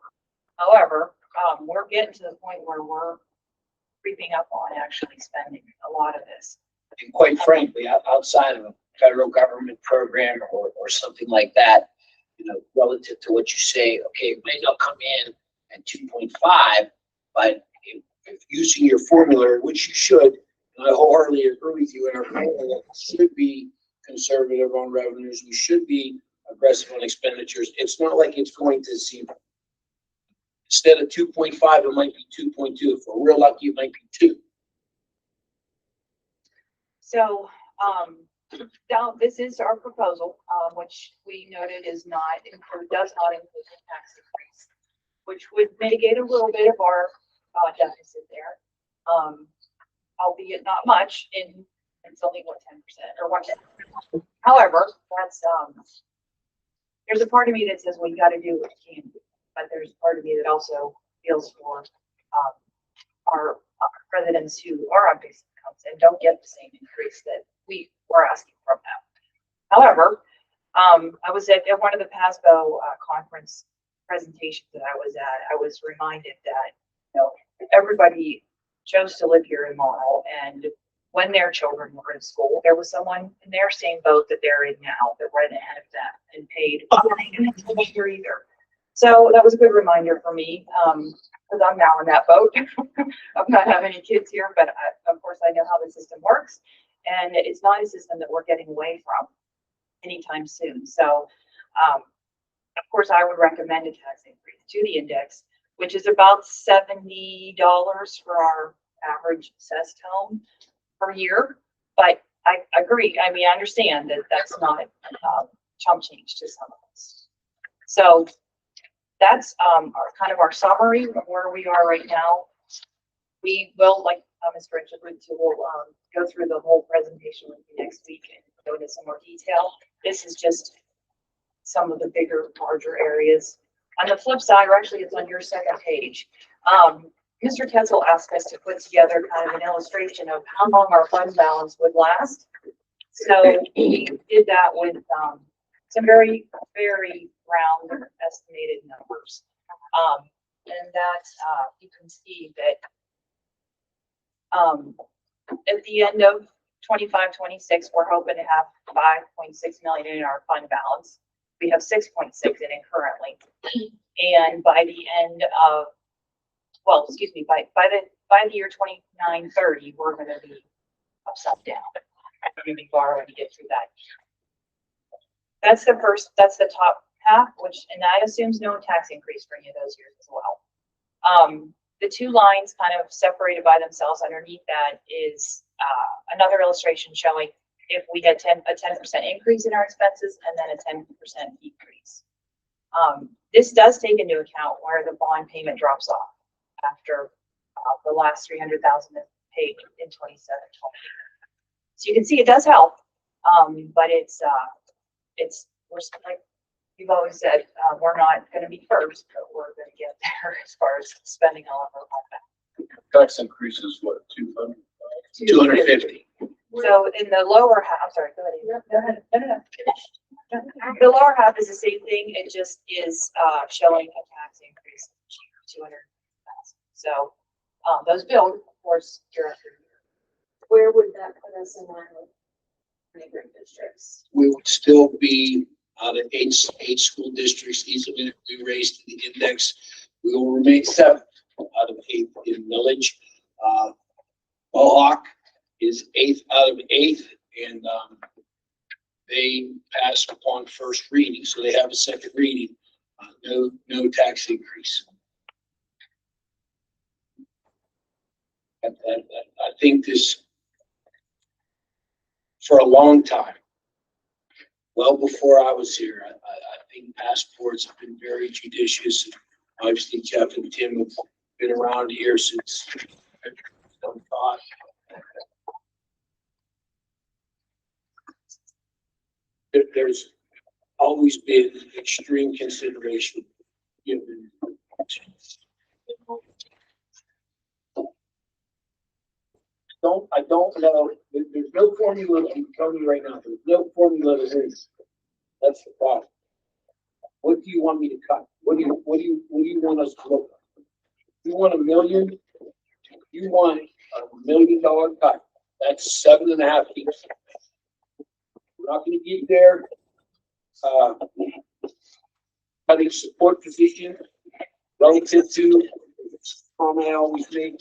However, we're getting to the point where we're creeping up on actually spending a lot of this. And quite frankly, outside of a federal government program or something like that, you know, relative to what you say, okay, it may not come in at 2.5, but if using your formula, which you should, and I wholeheartedly agree with you, and our formula should be conservative on revenues, we should be aggressive on expenditures. It's not like it's going to zero. Instead of 2.5, it might be 2.2. If we're real lucky, it might be 2. So, now this is our proposal, which we noted does not include the tax increase, which would mitigate a little bit of our deficit there. Albeit not much, it's only what, 10% or 1%. However, that's there's a part of me that says, well, you got to do what you can do, but there's a part of me that also feels for our residents who are on basic incomes and don't get the same increase that we were asking from them. However, I was at one of the PASBO conference presentations that I was at. I was reminded that, you know, everybody chose to live here in Laurel, and when their children were in school, there was someone in their same boat that they're in now that went ahead of them and paid here either. So that was a good reminder for me, because I'm now in that boat of not having any kids here, but of course I know how the system works, and it's not a system that we're getting away from anytime soon. So, of course, I would recommend a tax increase to the index, which is about $70 for our average assessed home per year. But I agree. I mean, I understand that that's not chump change to some of us. So that's our kind of our summary of where we are right now. We will, like Mr. Richard alluded to, we'll go through the whole presentation with you next week and go into some more detail. This is just some of the bigger, larger areas. On the flip side, or actually it's on your second page, Mr. Kessel asked us to put together kind of an illustration of how long our fund balance would last. So we did that with some very, very round estimated numbers. And that you can see that at the end of 25-26, we're hoping to have 5.6 million in our fund balance. We have 6.6 in it currently. And by the end of, well, excuse me, by the year 29-30, we're going to be upside down. We're going to be borrowing to get through that. That's the top half, and that assumes no tax increase for any of those years as well. The two lines kind of separated by themselves underneath that is another illustration showing if we had a 10% increase in our expenses and then a 10% decrease. This does take into account where the bond payment drops off after the last $300,000 is paid in 27-28. So you can see it does help, but it's we're like you've always said, we're not going to be first, but we're going to get there as far as spending all of our money. Tax increase is what, 200? 250. So in the lower half, I'm sorry, go ahead. No. The lower half is the same thing. It just is showing a tax increase of 200,000. So those build, of course, year after year. Where would that put us in line with neighboring districts? We would still be out of eight school districts. Easily, if we raise to the index, we will remain 7th out of 8 in millage. Mohawk is 8th out of 8, and they passed upon first reading, so they have a second reading. No tax increase. I think this, for a long time, well before I was here, I think passports have been very judicious. And obviously, Jeff and Tim have been around here since thought. There's a always been extreme consideration given. I don't know, there's no formula, I'm telling you right now, there's no formula to this. That's the problem. What do you want me to cut? What do you want us to look at? You want $1 million? You want $1 million cut. That's 7.5 years. We're not gonna get there. Cutting support position relative to comment I always make,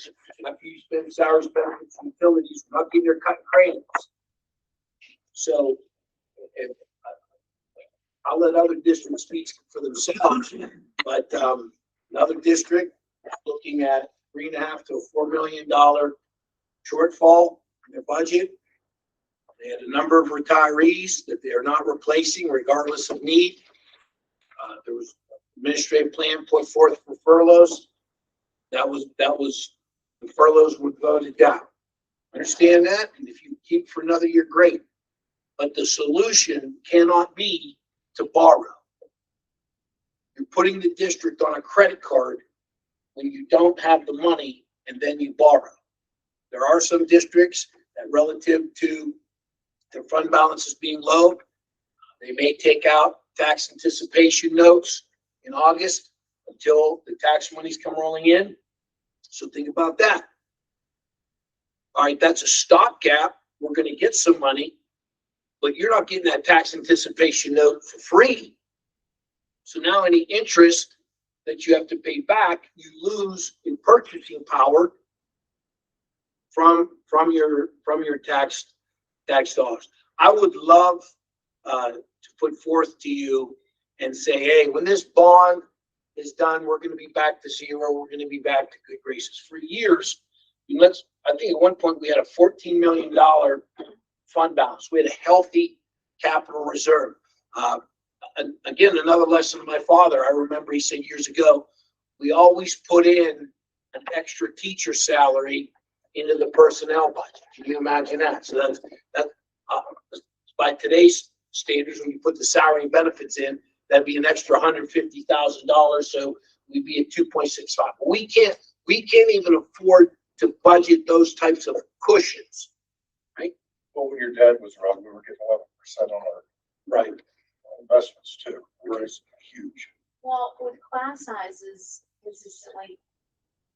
after you spend salaries, benefits, and utilities, we're not getting there cutting crayons. So, and I'll let other districts speak for themselves, but, another district looking at $3.5 to $4 million shortfall in their budget. They had a number of retirees that they are not replacing regardless of need. There was administrative plan put forth for furloughs. That was, the furloughs were voted down. Understand that? And if you keep for another year, great. But the solution cannot be to borrow. You're putting the district on a credit card when you don't have the money and then you borrow. There are some districts that relative to their fund balances being low, they may take out tax anticipation notes in August until the tax monies come rolling in. So think about that. All right, that's a stopgap. We're going to get some money, but you're not getting that tax anticipation note for free. So now any interest that you have to pay back, you lose in purchasing power from your tax dollars. I would love to put forth to you and say, hey, when this bond is done, we're going to be back to zero. We're going to be back to good graces. For years, I think at one point we had a $14 million fund balance. We had a healthy capital reserve. And again, another lesson of my father, I remember he said years ago, we always put in an extra teacher salary into the personnel budget. Can you imagine that? So that's by today's standards, when you put the salary and benefits in, that'd be an extra $150,000. So we'd be at 2.65. We can't even afford to budget those types of cushions, right? Well, when your dad was around, we were getting 11% on our Right. investments too. It was huge. Well, with class sizes consistently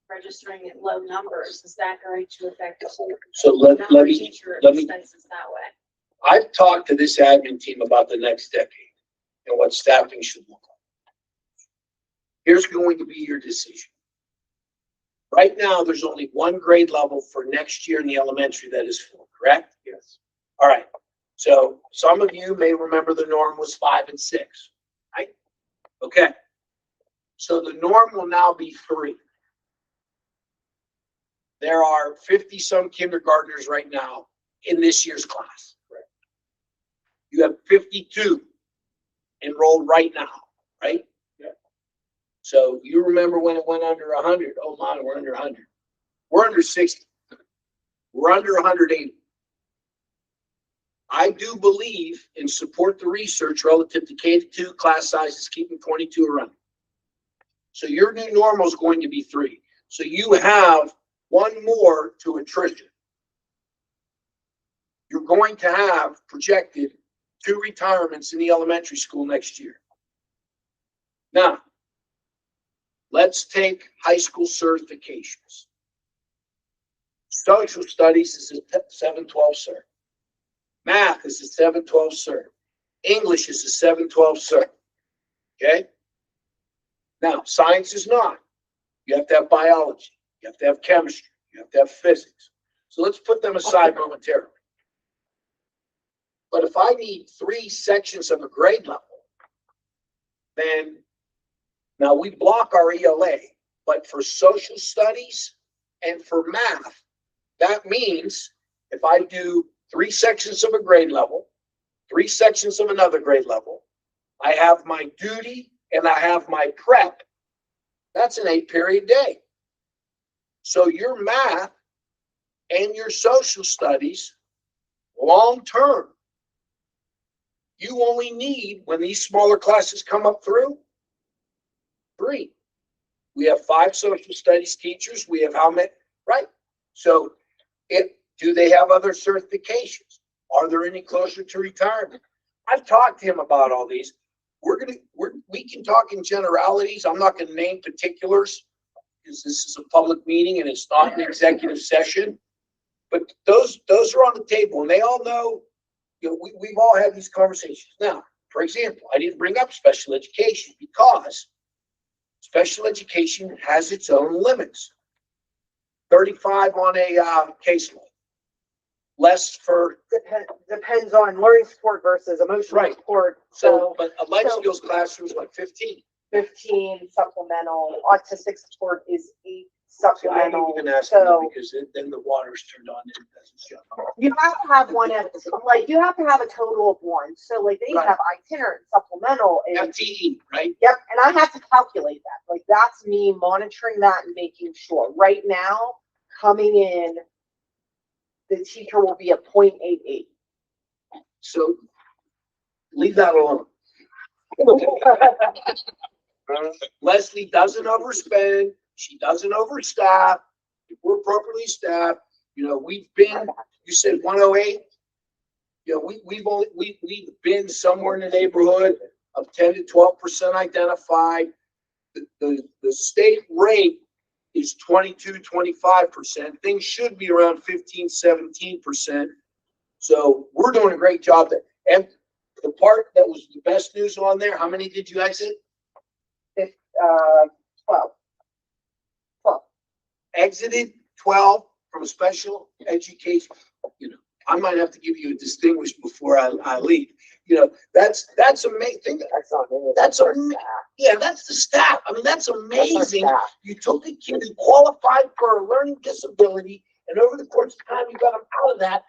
registering at low numbers, is that going to affect the whole So let me teacher let me expenses that way? I've talked to this admin team about the next decade and what staffing should look like. Here's going to be your decision. Right now, there's only one grade level for next year in the elementary that is full, correct? Yes. All right. So some of you may remember the norm was 5 and 6, right? Okay. So the norm will now be 3. There are 50 some kindergartners right now in this year's class. You have 52 enrolled right now, right? Yeah. So you remember when it went under 100? Oh my, we're under 100. We're under 60. We're under 180. I do believe and support the research relative to K-2 class sizes keeping 22 around. So your new normal is going to be 3. So you have one more to attrition. You're going to have projected 2 retirements in the elementary school next year. Now, let's take high school certifications. Social studies is a 712 cert. Math is a 712 cert. English is a 712 cert. Okay? Now, science is not. You have to have biology. You have to have chemistry. You have to have physics. So let's put them aside momentarily. But if I need 3 sections of a grade level, then now we block our ELA, but for social studies and for math, that means if I do 3 sections of a grade level, 3 sections of another grade level, I have my duty and I have my prep, that's an 8-period day. So your math and your social studies, long term, you only need, when these smaller classes come up through, 3. We have 5 social studies teachers. We have how many, right? So do they have other certifications? Are there any closer to retirement? I've talked to him about all these. We can talk in generalities. I'm not going to name particulars because this is a public meeting and it's not an executive session. But those are on the table, and they all know, we've all had these conversations. Now, for example, I didn't bring up special education because special education has its own limits. 35 on a caseload. Less for Depends on learning support versus emotional Right. support. but a life skills classroom is like 15. 15 supplemental. Autistic support is 8 See, I supplemental. didn't even ask So you because then the water's turned on and it doesn't shut off. you have to have one at, like, you have to have a total of 1. So like they Right. have itinerant supplemental and FTE, right? yep, and I have to calculate that. Like that's me monitoring that and making sure. Right now, coming in, the teacher will be at 0.88. So leave that alone. Leslie doesn't overspend. She doesn't overstaff. We're appropriately staffed. We've been, you said 108. We've been somewhere in the neighborhood of 10 to 12% identified. The state rate is 22, 25%. Things should be around 15, 17%. So we're doing a great job there. And the part that was the best news on there, how many did you exit? 12. Exited 12 from special education. I might have to give you a distinguished before I leave. That's amazing. That's not me. That's yeah, that's the staff. I mean, that's amazing. You took a kid who qualified for a learning disability, and over the course of time, you got them out of that.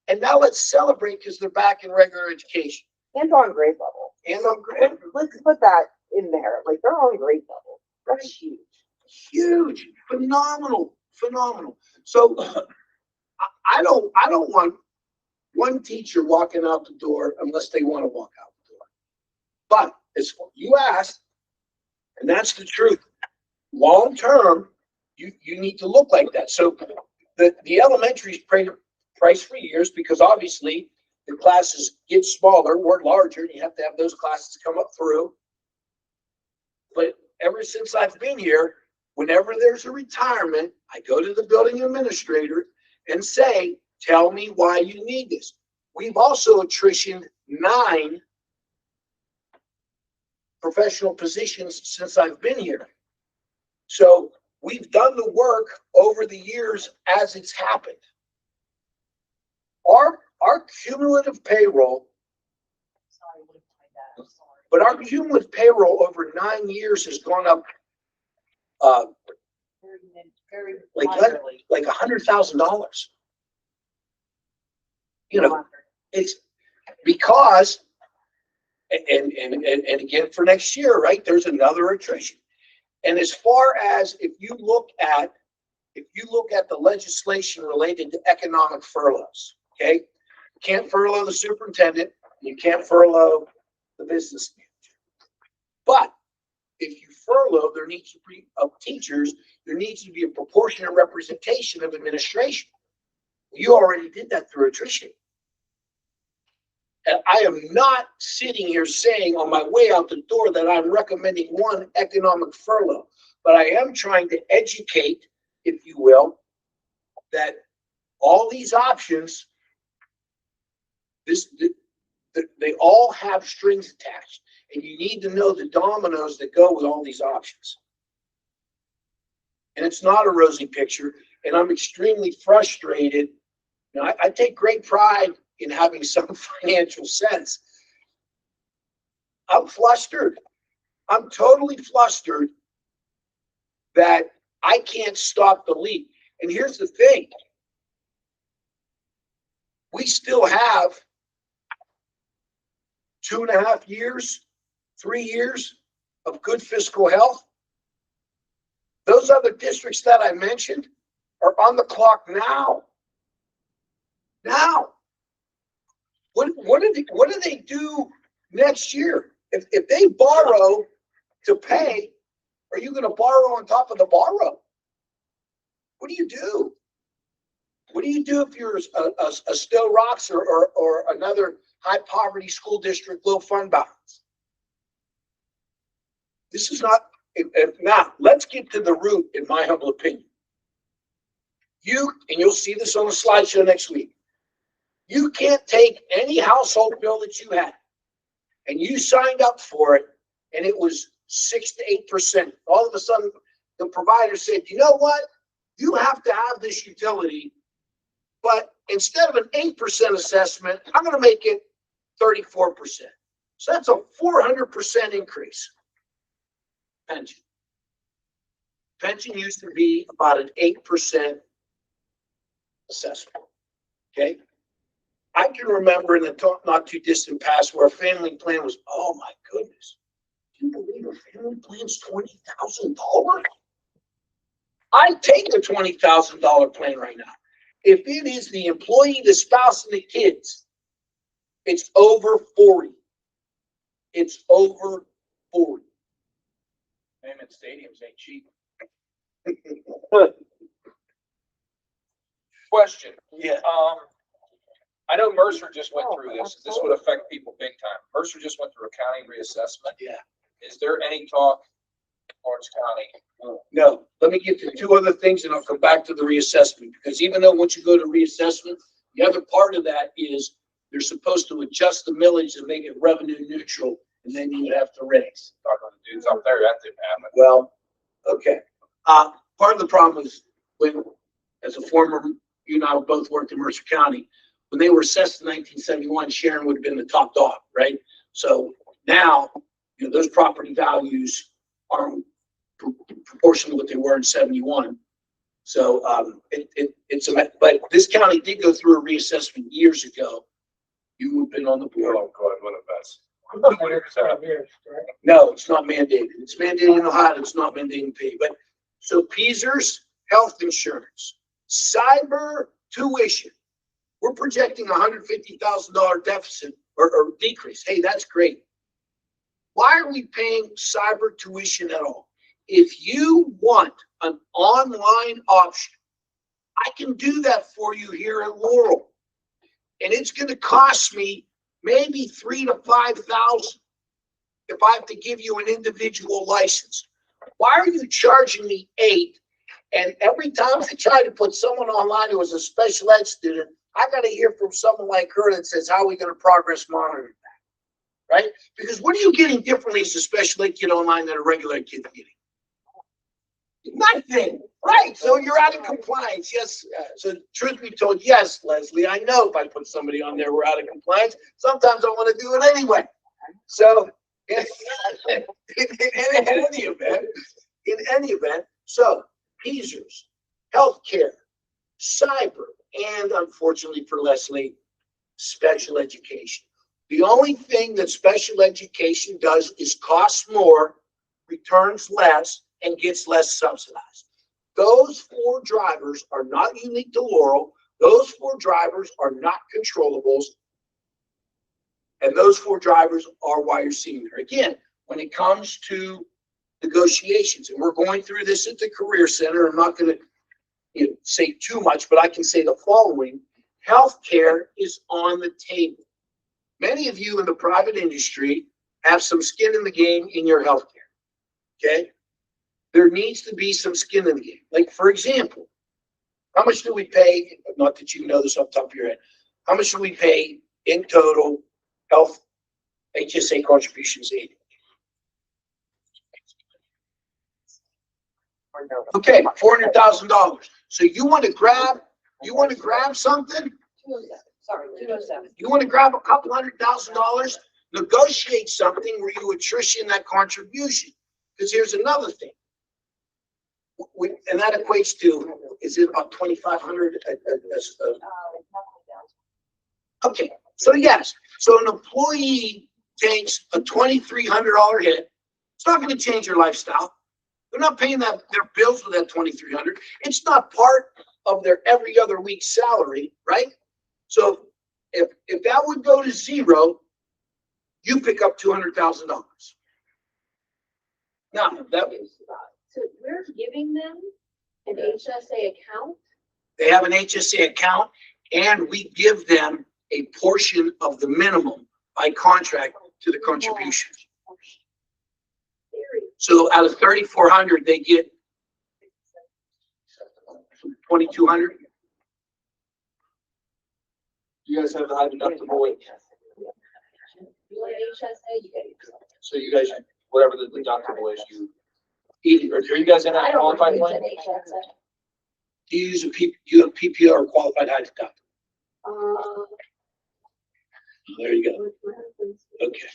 And now let's celebrate because they're back in regular education. And on grade level. And on grade. Let's put that in there. Like they're on grade level. That's huge. Huge, phenomenal. So I don't want one teacher walking out the door unless they want to walk out the door. But as you asked, and that's the truth. Long term, you need to look like that. So the elementary is priced for years because obviously the classes get smaller, we're larger, and you have to have those classes come up through. But ever since I've been here, whenever there's a retirement, I go to the building administrator and say, tell me why you need this. We've also attritioned 9 professional positions since I've been here. So we've done the work over the years as it's happened. Our cumulative payroll, but our cumulative payroll over 9 years has gone up like $100,000. It's because, and again for next year, right? There's another attrition. And as far as if you look at the legislation related to economic furloughs, okay, you can't furlough the superintendent, you can't furlough the business manager. But if you furlough, there needs to be of teachers, there needs to be a proportionate representation of administration. You already did that through attrition. And I am not sitting here saying on my way out the door that I'm recommending one economic furlough, but I am trying to educate, if you will, that all these options, they all have strings attached, and you need to know the dominoes that go with all these options. And it's not a rosy picture, and I'm extremely frustrated. I take great pride in having some financial sense. I'm flustered. I'm totally flustered that I can't stop the leak. And here's the thing. We still have 2.5 years, 3 years of good fiscal health. Those other districts that I mentioned are on the clock now. Now. What do they do next year. If they borrow to pay, are you gonna borrow on top of the borrow? What do you do? What do you do if you're a Still Rocks or another high poverty school district, low fund balance? This is not, now, let's get to the root, in my humble opinion. And you'll see this on the slideshow next week. You can't take any household bill that you had and you signed up for it and it was 6 to 8%. All of a sudden, the provider said, you know what? You have to have this utility, but instead of an 8% assessment, I'm going to make it 34%. So that's a 400% increase. Pension used to be about an 8% assessment. Okay. I can remember in the not too distant past where a family plan was, oh my goodness, can you believe a family plan's $20,000? I'd take a $20,000 plan right now. If it is the employee, the spouse, and the kids, it's over 40. It's over 40. Diamond stadiums ain't cheap. Question. Yeah. I know Mercer just went through this. This would affect people big time. Mercer just went through a county reassessment. Yeah. Is there any talk, Orange County? No, let me get to two other things and I'll come back to the reassessment, because even though once you go to reassessment, the other part of that is they're supposed to adjust the millage and make it revenue neutral, and then you would have to raise. Talking to the dudes up there, that didn't happen. Well, okay. Part of the problem is when, as a former, you and I both worked in Mercer County, when they were assessed in 1971, Sharon would have been the top dog, right? So now, you know, those property values are proportional to what they were in 71. So but this county did go through a reassessment years ago. You would have been on the board. Oh, God, what a mess. No, it's not mandated. It's mandated in Ohio. It's not mandated in PA. But so PZERS, health insurance, cyber tuition. We're projecting $150,000 deficit or decrease. Hey, that's great. Why are we paying cyber tuition at all? If you want an online option, I can do that for you here at Laurel. And it's going to cost me maybe $3,000 to $5,000 if I have to give you an individual license. Why are you charging me $8,000? And every time I try to put someone online who is a special ed student, I got to hear from someone like her that says, how are we going to progress monitor that? Right? Because what are you getting differently as a special ed kid online than a regular kid getting? Nothing. Right. So you're out of compliance. Yes. So truth be told, yes, Leslie, I know if I put somebody on there, we're out of compliance. Sometimes I want to do it anyway. So in any event, so PZERS, healthcare, cyber, and unfortunately for Leslie, special education. The only thing that special education does is cost more, returns less, and gets less subsidized. Those 4 drivers are not unique to Laurel. Those 4 drivers are not controllables. And those 4 drivers are why you're seeing there. Again, when it comes to negotiations, and we're going through this at the Career Center, I'm not going to say too much, but I can say the following. Healthcare is on the table. Many of you in the private industry have some skin in the game in your healthcare. Okay? There needs to be some skin in the game. Like, for example, how much do we pay? Not that you know this off the top of your head. How much do we pay in total health HSA contributions annually? Okay, $400,000. So you want to grab something? 207. Sorry, 207. You want to grab a couple $100,000, negotiate something where you attrition that contribution. Because here's another thing. And that equates to, is it about 2,500? Okay, so yes. So an employee takes a $2,300 hit. It's not going to change their lifestyle. They're not paying their bills with that $2,300. It's not part of their every other week salary, right? So if that would go to zero, you pick up $200,000. Now, that, So we're giving them an HSA account? they have an HSA account, and we give them a portion of the minimum by contract to the contribution. So out of 3,400, they get 2,200. You guys have the high deductible, You want HSA, you get HSA. so you guys, whatever the deductible is, are you guys in I that don't qualified use plan? an HSA. Do you use you have PPO or qualified high deductible? There you go. Okay.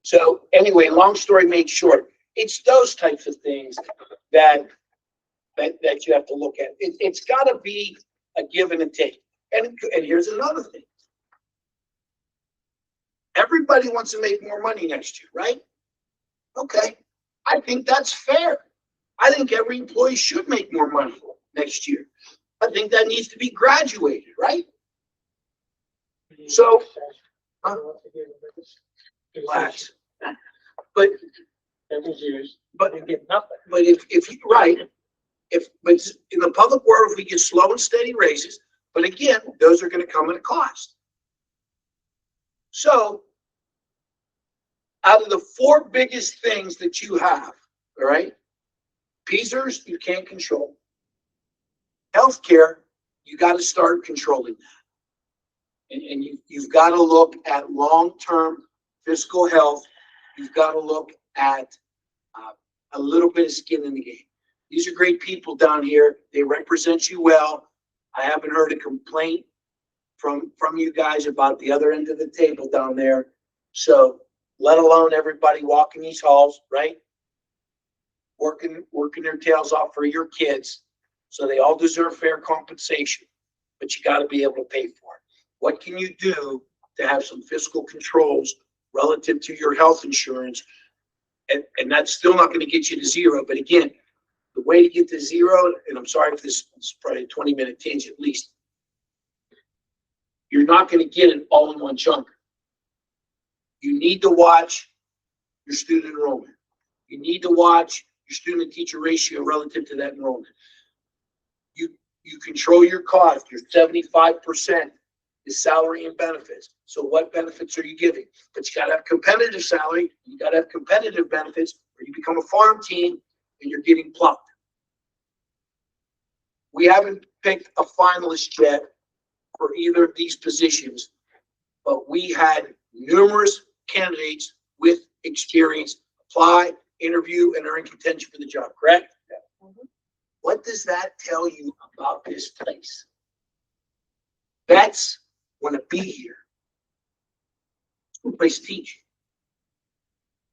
So anyway, long story made short, it's those types of things that you have to look at. It's got to be a give and a take. And here's another thing. Everybody wants to make more money next year, right? Okay. I think that's fair. I think every employee should make more money next year. I think that needs to be graduated, right? So, relax. But if you, right, but in the public world, if we get slow and steady raises, but again, those are going to come at a cost. So, out of the 4 biggest things that you have, all right, PSERS, you can't control. Healthcare, you got to start controlling that. And you've got to look at long-term fiscal health. You've got to look at a little bit of skin in the game. These are great people down here. They represent you well. I haven't heard a complaint from you guys about the other end of the table down there. So let alone everybody walking these halls, right? Working their tails off for your kids. So they all deserve fair compensation, but you got to be able to pay for it. What can you do to have some fiscal controls relative to your health insurance? And that's still not going to get you to zero. But again, the way to get to zero, and I'm sorry if this is probably a 20-minute tangent at least, you're not going to get it all in one chunk. You need to watch your student enrollment. You need to watch your student-teacher ratio relative to that enrollment. You control your cost. Your 75% is salary and benefits. So what benefits are you giving? But you got to have competitive salary. You got to have competitive benefits, or you become a farm team and you're getting plucked. We haven't picked a finalist yet for either of these positions, but we had numerous candidates with experience apply, interview, and are in contention for the job, correct? Yeah. Mm-hmm. What does that tell you about this place? Vets want to be here. It's a good place to teach.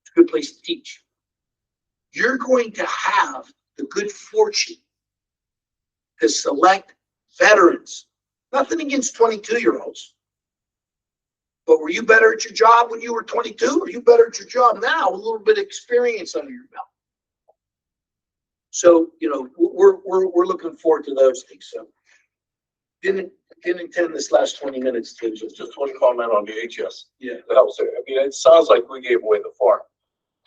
It's a good place to teach. You're going to have the good fortune to select veterans. Nothing against 22-year-olds. But were you better at your job when you were 22? Or are you better at your job now with a little bit of experience under your belt? So, you know, we're looking forward to those things. So didn't intend this last 20 minutes to Just one comment on the HS. Yeah. The health care. I mean, it sounds like we gave away the farm,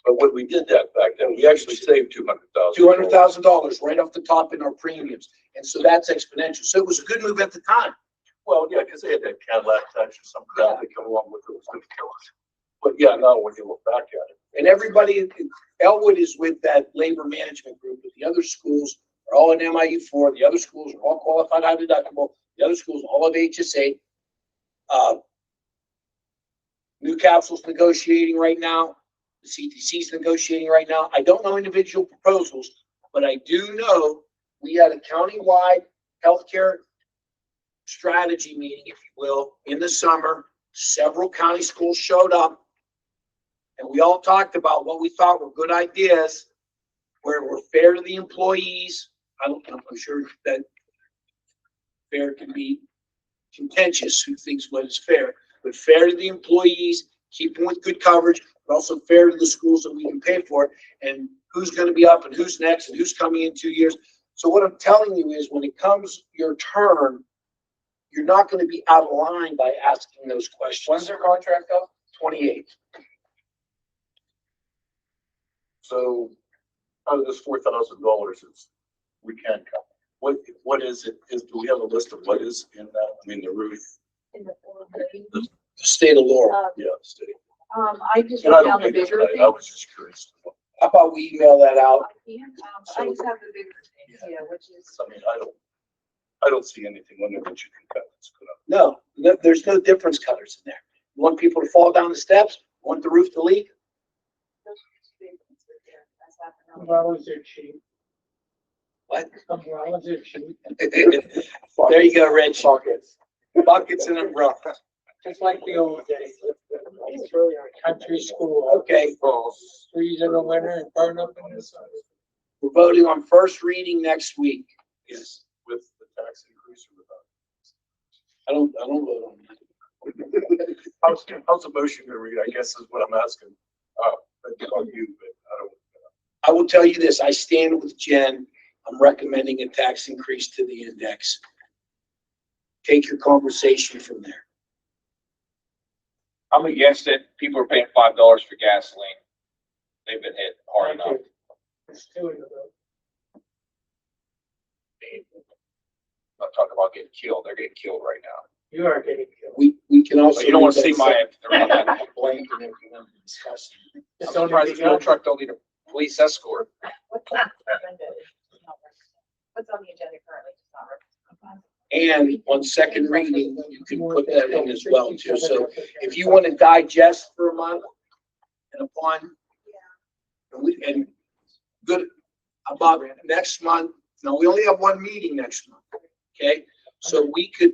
but when we did that back then, we actually saved $200,000. $200,000 right off the top in our premiums. And so that's exponential. So it was a good move at the time. Well, yeah, because they had that Cadillac tax or some crap that come along with it. Was going to kill us. But yeah, now when you look back at it. And everybody, Elwood is with that labor management group, but the other schools are all in MIU4. The other schools are all qualified high deductible. The other schools all have HSA. New Capsule's negotiating right now. The CTC's negotiating right now. I don't know individual proposals, but I do know we had a countywide healthcare strategy meeting, if you will, in the summer. Several county schools showed up, and we all talked about what we thought were good ideas, where were fair to the employees. I'm sure that fair can be contentious, who thinks what is fair, but fair to the employees, keeping with good coverage, but also fair to the schools that we can pay for it, and who's going to be up and who's next and who's coming in 2 years. So what I'm telling you is when it comes your turn, you're not going to be out of line by asking those questions. When's their contract up? 28th. So out of this $4,000, we can cut. What is it? Do we have a list of what is in that? I mean, the roof, In the 4 million. The state of Laurel. yeah, state. I just And I wrote don't down the think it's bigger tonight. I things. was just curious. How about we email that out? I just have the bigger things, yeah, which is. I mean, I don't see anything on there that you can cut. That's good. No, there's no difference cutters in there. You want people to fall down the steps? Want the roof to leak? Umbrellas are cheap. What? Umbrellas are cheap. There you go, Rich. Buckets. Buckets and umbrellas. Just like the old days. It's really our country school. Okay, Freeze in the winter and burn up in the summer. we're voting on first reading next week. Yes, with the tax increase or without? I don't vote on that. How's the motion gonna read? I guess is what I'm asking. That's on you, but I don't. I will tell you this, I stand with Jen. I'm recommending a tax increase to the index. Take your conversation from there. I'm against it. People are paying $5 for gasoline. They've been hit hard enough. It's two in the row. I'm not talking about getting killed. They're getting killed right now. You are getting killed. We can also. But you don't want to see my. Blank and everything discussing. I'm surprised the fuel truck don't need a police escort. What's on the agenda is not represented. What's on the agenda currently is not represented. And on second reading, you can put that in as well too. So if you want to digest for a month and upon, and good about next month. Now, we only have one meeting next month, okay? So we could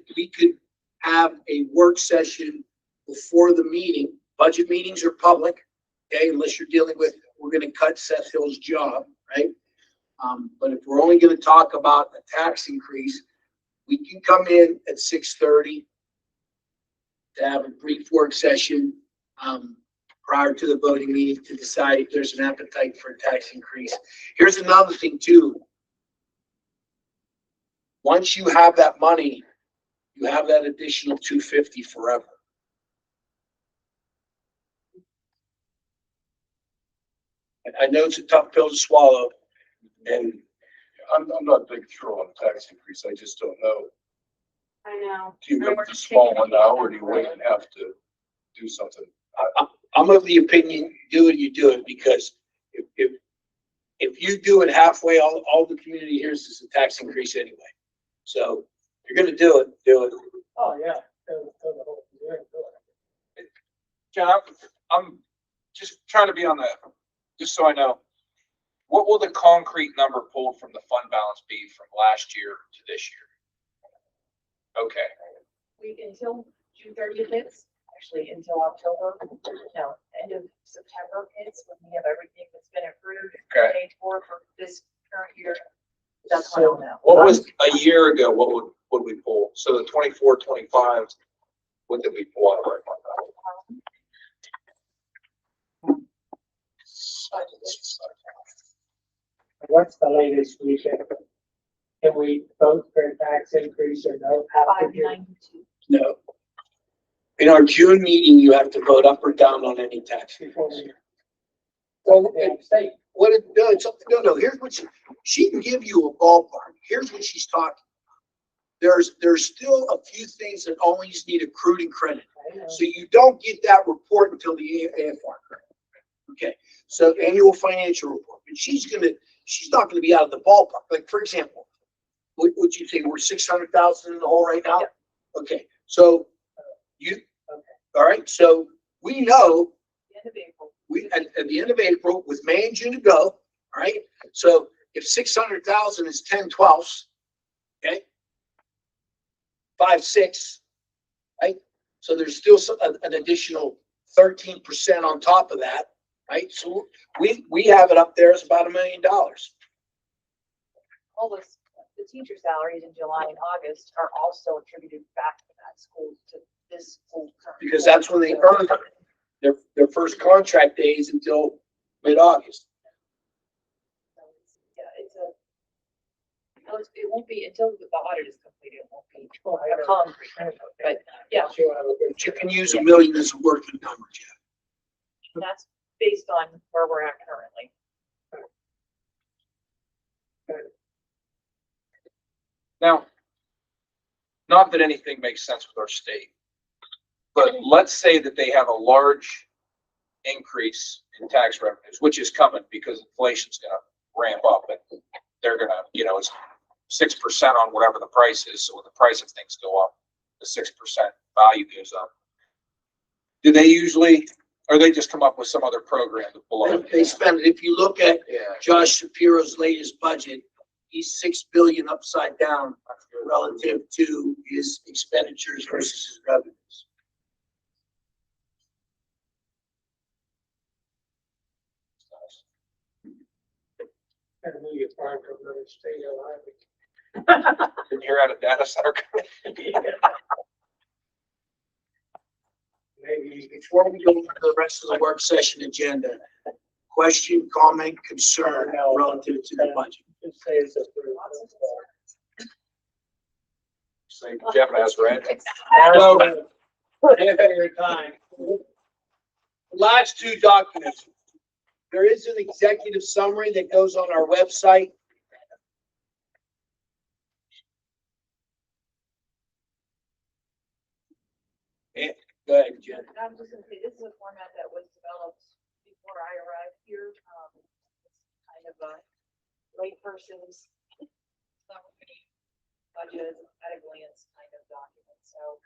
have a work session before the meeting. Budget meetings are public, okay? Unless you're dealing with, we're gonna cut Seth Hill's job, right? But if we're only gonna talk about a tax increase, we can come in at 6:30 to have a brief work session, prior to the voting meeting to decide if there's an appetite for a tax increase. Here's another thing too. Once you have that money, you have that additional $250 forever. I know it's a tough pill to swallow, and I'm not big throw on a tax increase. I just don't know. I know. Do you go with the small one now, or do you wait and have to do something? I'm of the opinion, do it, you do it, because if you do it halfway, all the community hears is a tax increase anyway. So if you're gonna do it, do it. Oh, yeah. John, I'm just trying to be on the, just so I know, what will the concrete number pulled from the fund balance be from last year to this year? Okay. Until June 30th hits, actually until October, no, end of September hits, when we have everything that's been approved, Okay. paid for this current year. That's what I'll know. What was a year ago? What would we pull? So the 24, 25, what did we pull out of our fund balance? What's the latest we can we vote for a tax increase or no? Have to do- 592. No. In our June meeting, you have to vote up or down on any tax. Before we. Well, Yeah, state. what it does, no, here's what she can give you a ballpark. Here's what she's talking. There's still a few things that always need accrued and credit. So you don't get that report until the AFR. Okay, so annual financial report, but she's not gonna be out of the ballpark. Like, for example, would you think we're 600,000 in the hole right now? Okay, so all right, so we know The end of April. at the end of April, with May and June to go, all right? So if 600,000 is 10/12, okay? 5/6, right? So there's still an additional 13% on top of that, right? So we have it up there as about $1 million. All the teacher salaries in July and August are also attributed back to that school, to this school. current Because school. that's when they earn their first contract days until mid-August. So it won't be until the audit is completed, it won't be a concrete, but yeah. But you can use $1 million as a working number, Jeff. And that's based on where we're at currently. Now, not that anything makes sense with our state, but let's say that they have a large increase in tax revenues, which is coming because inflation's gonna ramp up and they're gonna, it's 6% on whatever the price is. So when the price of things go up, the 6% value goes up. Do they usually, or they just come up with some other program to below? They spend, if you look at Josh Shapiro's latest budget, he's 6 billion upside down relative to his expenditures versus his revenues. And you're at a data center. Maybe before we go into the rest of the work session agenda, question, comment, concern relative to the budget. Say Jeff has read. Last two documents. There is an executive summary that goes on our website. Go ahead, Jen. I'm just gonna say, this is a format that was developed before I arrived here. It's kind of a layperson's summary, budget at a glance kind of document. So,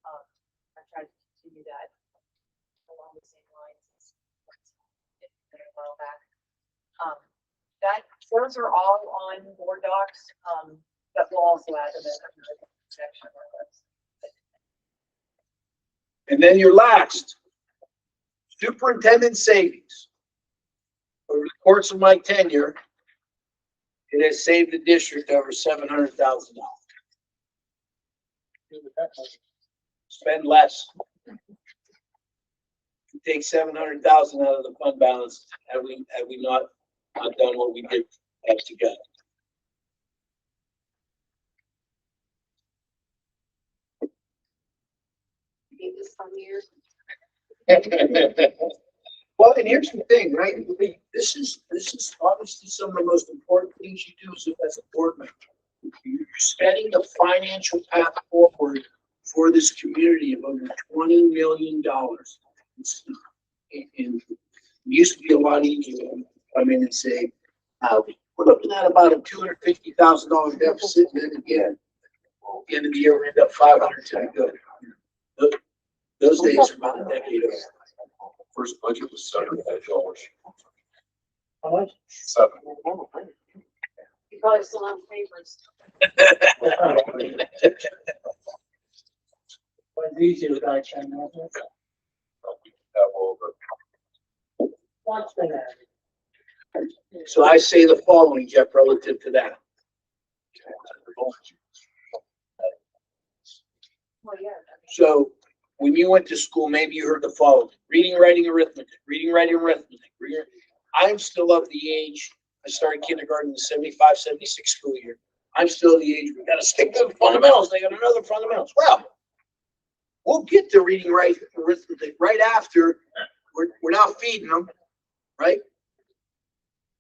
I tried to continue that along the same lines as a while back. Those are all on board docs, but we'll also add them in the section of our website. And then your last, superintendent savings. Over the course of my tenure, it has saved the district over $700,000. Spend less. Take 700,000 out of the fund balance, have we not done what we did as together? This time of year. Well, and here's the thing, right? This is obviously some of the most important things you do as a board member. You're setting the financial path forward for this community of over $20 million. And it used to be a lot easier to come in and say, we're looking at about a $250,000 deficit, and then again, at the end of the year, we end up 500 to go. Those days are about a decade ago. First budget was $700. How much? 7. You probably still have favorites. What's easier without China? So I say the following, Jeff, relative to that. Well, yeah. So when you went to school, maybe you heard the following: reading, writing, arithmetic, reading, writing, arithmetic. I'm still of the age, I started kindergarten in the 75, 76 school year. I'm still the age, we gotta stick to the fundamentals. They got another fundamentals. Well, we'll get to reading, writing, arithmetic right after. We're now feeding them, right?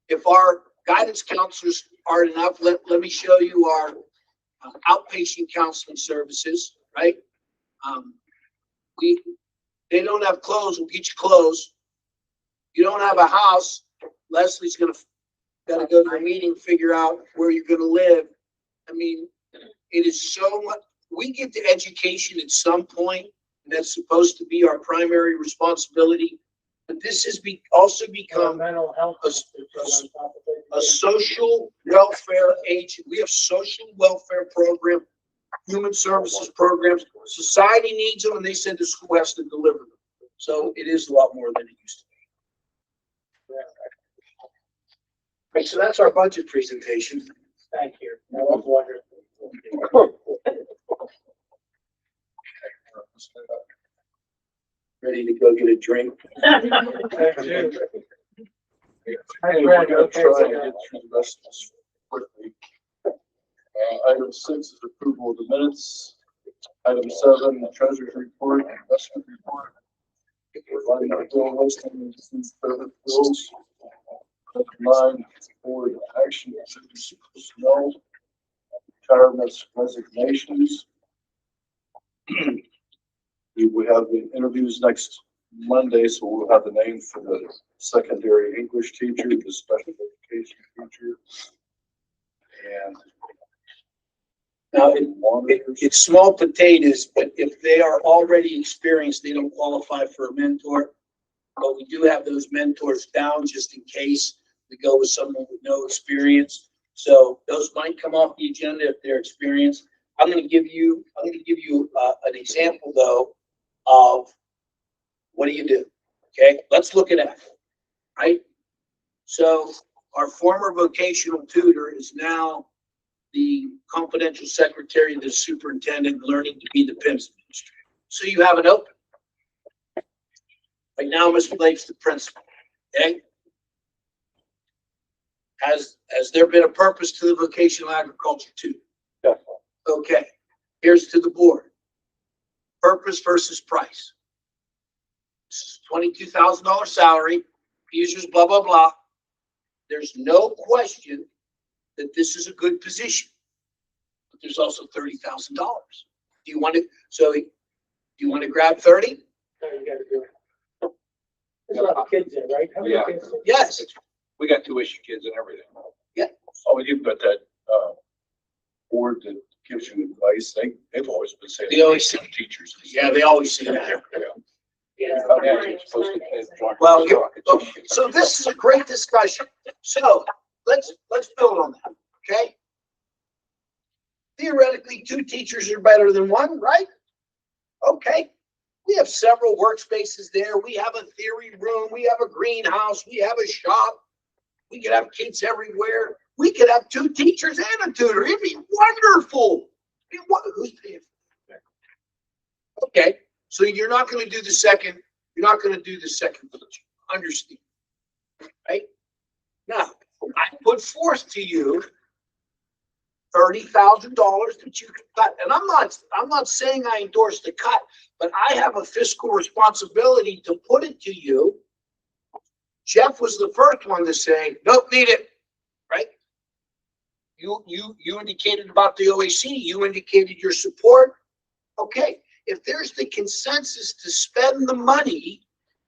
If our guidance counselors are enough, let me show you our outpatient counseling services, right? They don't have clothes, we'll get you clothes. You don't have a house, Leslie's gotta go to a meeting, figure out where you're gonna live. I mean, it is so much, we get to education at some point, and that's supposed to be our primary responsibility. But this has also become Mental health. a social welfare agent. We have social welfare program, human services programs. Society needs them, and they said the school has to deliver them. So it is a lot more than it used to be. Right, so that's our budget presentation. Thank you. That was wonderful. Ready to go get a drink? We're gonna try and get through the rest of this quickly. Item 6 is approval of the minutes. Item 7, the treasurer's report, investment report. Everybody know doing those things, perfect rules. Nine, board action, personnel, retirements, resignations. We have the interviews next Monday, so we'll have the name for the secondary English teacher, the special education teacher. And Now, it's small potatoes, but if they are already experienced, they don't qualify for a mentor. But we do have those mentors down just in case we go with someone with no experience. So those might come off the agenda if they're experienced. I'm gonna give you an example though of what do you do? Okay, let's look at F, right? So our former vocational tutor is now the confidential secretary of the superintendent, learning to be the PIMS administrator. So you have it open. Right now, Mr. Blake's the principal, okay? Has there been a purpose to the vocational agriculture tutor? Definitely. Okay, here's to the board. Purpose versus price. This is $22,000 salary, users, blah, blah, blah. There's no question that this is a good position. But there's also $30,000. Do you want to grab 30? No, you gotta do it. There's a lot of kids in, right? How many Yeah. kids? Yes. We got tuition kids and everything. oh, you've got that, board that gives you advice. They've always been saying. They always say- Teachers. Yeah, they always say that. Yeah. Yeah, you're supposed to pay the- Well, okay, so this is a great discussion. So let's build on that, okay? Theoretically, 2 teachers are better than 1, right? Okay. We have several workspaces there. We have a theory room. We have a greenhouse. We have a shop. We could have kids everywhere. We could have 2 teachers and a tutor. It'd be wonderful. Who's paying for that? Okay, so you're not going to do the second. You're not going to do the second position. Understand, right? Now, I put forth to you $30,000 that you can cut, and I'm not saying I endorse the cut, but I have a fiscal responsibility to put it to you. Jeff was the first one to say, nope, need it, right? You indicated about the OAC, you indicated your support. Okay, if there's the consensus to spend the money,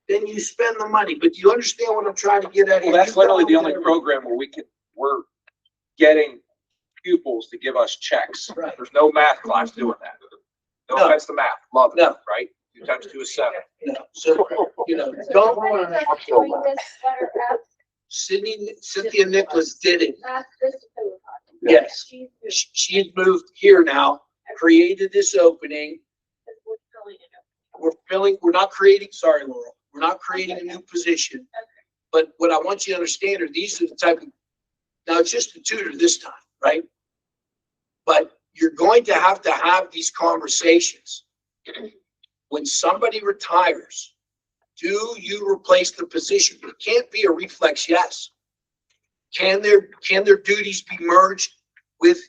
then you spend the money. But do you understand what I'm trying to get at here? Well, that's literally the only program where we're getting pupils to give us checks. Right. There's no math class doing that. No No. offense to math, love it, No. right? 2 times 2 is 7. No, so, don't, Cynthia Nicholas did it. Yes. She's moved here now, created this opening. We're not creating, sorry, Laurel, we're not creating a new position. But what I want you to understand are these are the type of, now it's just a tutor this time, right? But you're going to have these conversations. When somebody retires, do you replace the position? It can't be a reflex yes. Can their duties be merged with,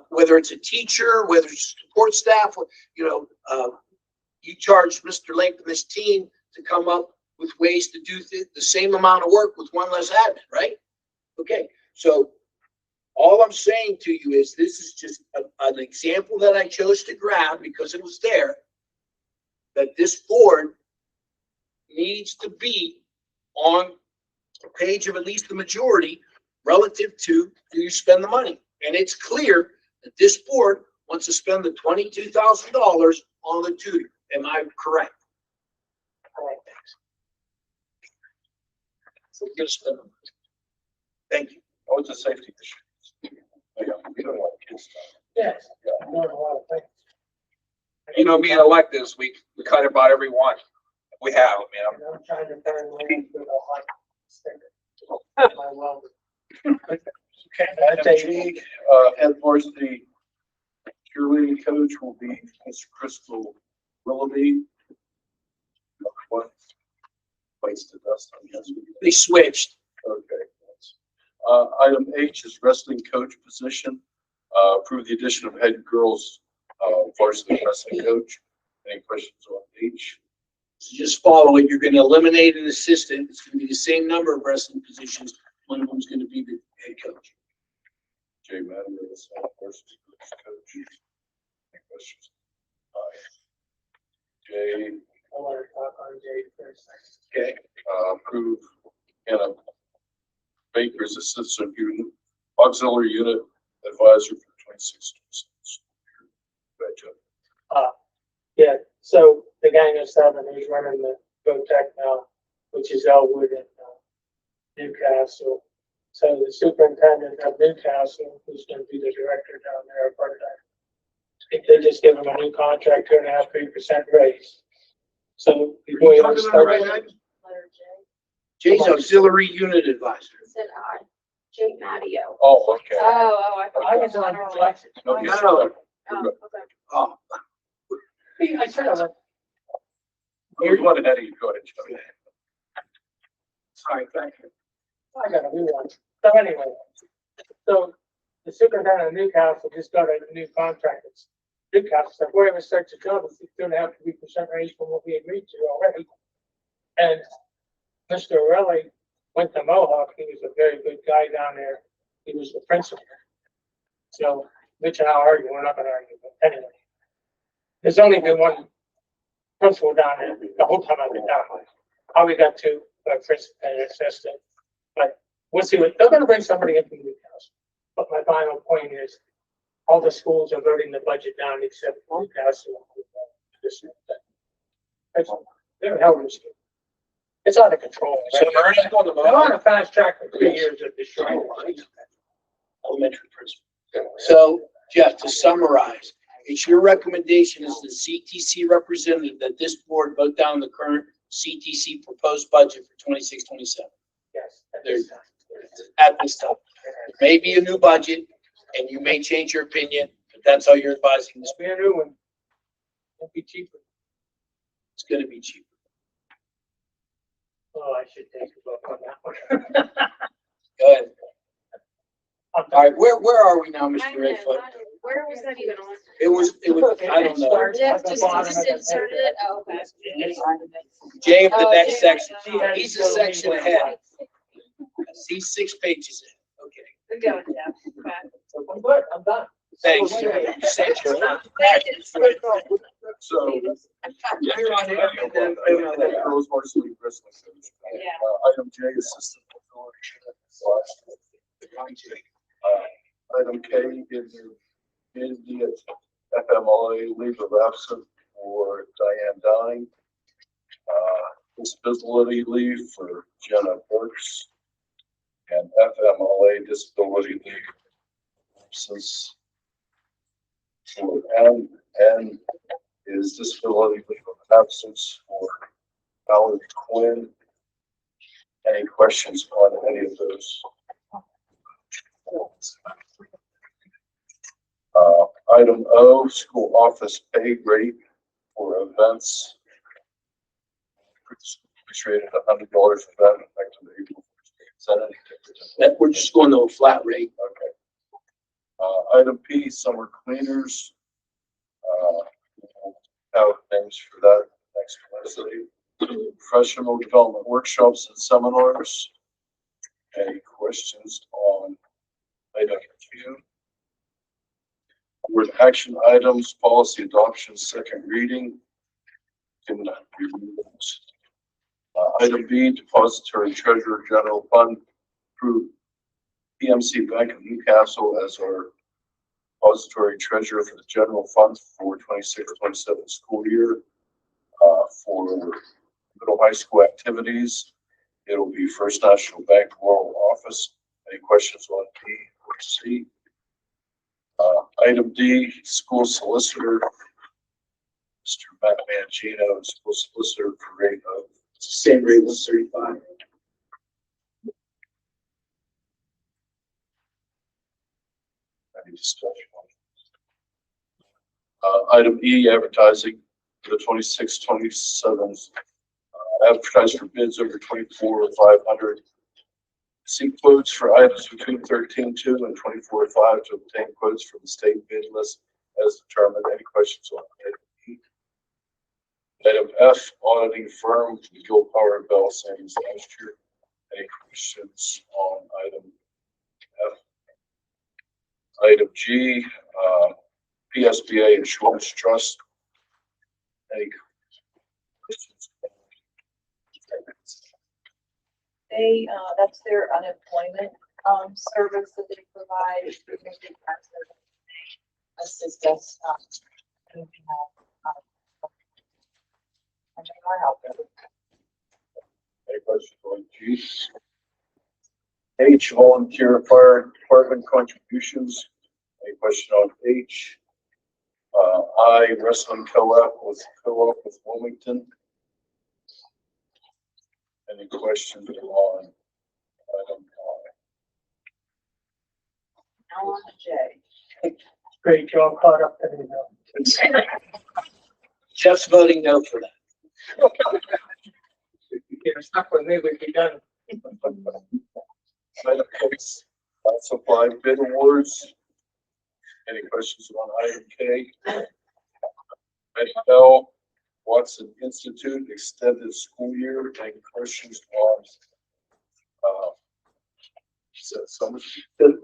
whether it's a teacher, whether it's support staff, you charge Mr. Lake and his team to come up with ways to do the same amount of work with one less admin, right? Okay, so all I'm saying to you is this is just an example that I chose to grab because it was there, that this board needs to be on a page of at least the majority relative to do you spend the money? And it's clear that this board wants to spend the $22,000 on the tutor. Am I correct? Correct. So we're gonna spend the money. Thank you. Oh, it's a safety issue. Yeah, we don't want kids. Yes. I'm doing a lot of things. You know, being electives, we cut about every one we have, And I'm trying to find ways that I'll like stick my welder. Item G, head varsity cheerleading coach will be Miss Crystal Willoughby. What? Place to dust, I guess. They switched. Okay. Item H is wrestling coach position. Approve the addition of head girls varsity wrestling coach. Any questions on H? So just follow it. You're gonna eliminate an assistant. It's gonna be the same number of wrestling positions. One of them's gonna be the head coach. Jay Madden, the small horse coach. Any questions? Jay, I want to talk on Jay first. Okay. approve Anna Baker's assistant unit, auxiliary unit advisor for 26. Yeah, so the gang of seven, he's running the Go Tech now, which is Elwood and Newcastle. So the superintendent of Newcastle, who's gonna be the director down there, part-time. I think they just gave him a new contract, 2.5%, 3% raise. So before you start. Letter J. Jay's auxiliary unit advisor. It said I, Jay Mattio. Oh, okay. I thought. I was on election. No, No, Oh, okay. Oh, I said I was. We're going ahead of you, go ahead, Joe. Sorry, thank you. I got a new one. So anyway, so the superintendent of Newcastle just got a new contract. It's Newcastle, so whoever starts the job, it's 2.5% raise from what we agreed to already. And Mr. Orelli went to Mohawk. He was a very good guy down there. He was the principal. So Mitch and I argue, we're not gonna argue, but anyway. There's only been one principal down there the whole time I've been down there. Probably got two, principal and assistant. But we'll see what, they're gonna bring somebody in from Newcastle. But my final point is, all the schools are voting the budget down except Newcastle. They're hell of a school. It's out of control. So Ernie's going to They're on a Mohawk? fast track for 3 years of this. elementary principal. So Jeff, to summarize, it's your recommendation as the CTC representative that this board vote down the current CTC proposed budget for 26-27 Yes. There's- at this time. There may be a new budget and you may change your opinion, but that's how you're advising this. Be a new one. It'll be cheaper. It's gonna be cheaper. Oh, I should take a look on that one. Go ahead. All right, where are we now, Mr. Redfoot? Where was that even on? It was, I don't know. Jeff just inserted it, oh, okay. Jay, the Oh, next Jay, section, oh. he's a section ahead. He's 6 pages in. Okay, Good going, Jeff. Okay. I'm good, I'm done. thanks. Thanks. So. You're on it, and then- Girls varsity wrestling coach. Yeah. Item J, assistant. Item K is the FMLA leave of absence for Diane Dine. Disability leave for Jenna Burks. And FMLA disability leave absence for N is disability leave of absence for Valerie Quinn. Any questions on any of those? Item O, school office pay rate for events. Rated $100 for that effective April 1st. Is that any different? That, we're just going to a flat rate. Okay. Item P, summer cleaners. Have names for that next Wednesday. Professional development workshops and seminars. Any questions on item Q? With action items, policy adoption, second reading. Can be removed. Item B, depository treasurer general fund, approve PMC Bank of Newcastle as our depository treasurer for the general fund for 26-27 school year. For middle high school activities, it'll be First National Bank Rural Office. Any questions on B or C? Item D, school solicitor, Mr. Matt Mangino, school solicitor for rate of Same rate, 135. any discussion on it? Item E, advertising for the 26-27, advertise for bids over 24 or 500. Seek quotes for items between 13.2 and 24.5 to obtain quotes from the state bid list as determined. Any questions on item E? Item F, auditing firm, Eagle Power and Bell, same as last year. Any questions on item F? Item G, PSBA Insurance Trust. Any questions? They, that's their unemployment, service that they provide. Assist us, and we have, and they are helping. Any questions on G? H, volunteer fire department contributions. Any question on H? I, wrestling co-op with Wilmington. Any questions on item Now on to J. Great job, caught up to the. Jeff's voting no for that. You're stuck with me, we'd be done. I? Item K, supply bid awards. Any questions on item K? Item L, Watson Institute extended school year. Any questions on? Someone?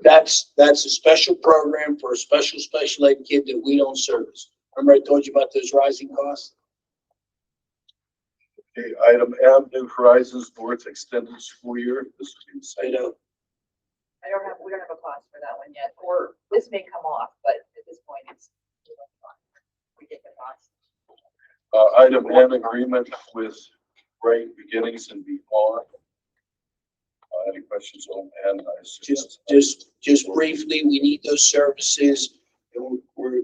That's a special program for a special ed kid that we don't service. Remember I told you about those rising costs? Okay, item M, New Horizons North extended school year. This would be the same. we don't have a cost for that one yet, or this may come off, but at this point it's. We get the cost. Item N, agreement with Great Beginnings and Beyond. Any questions on N? I assume Just briefly, we need those services. And we're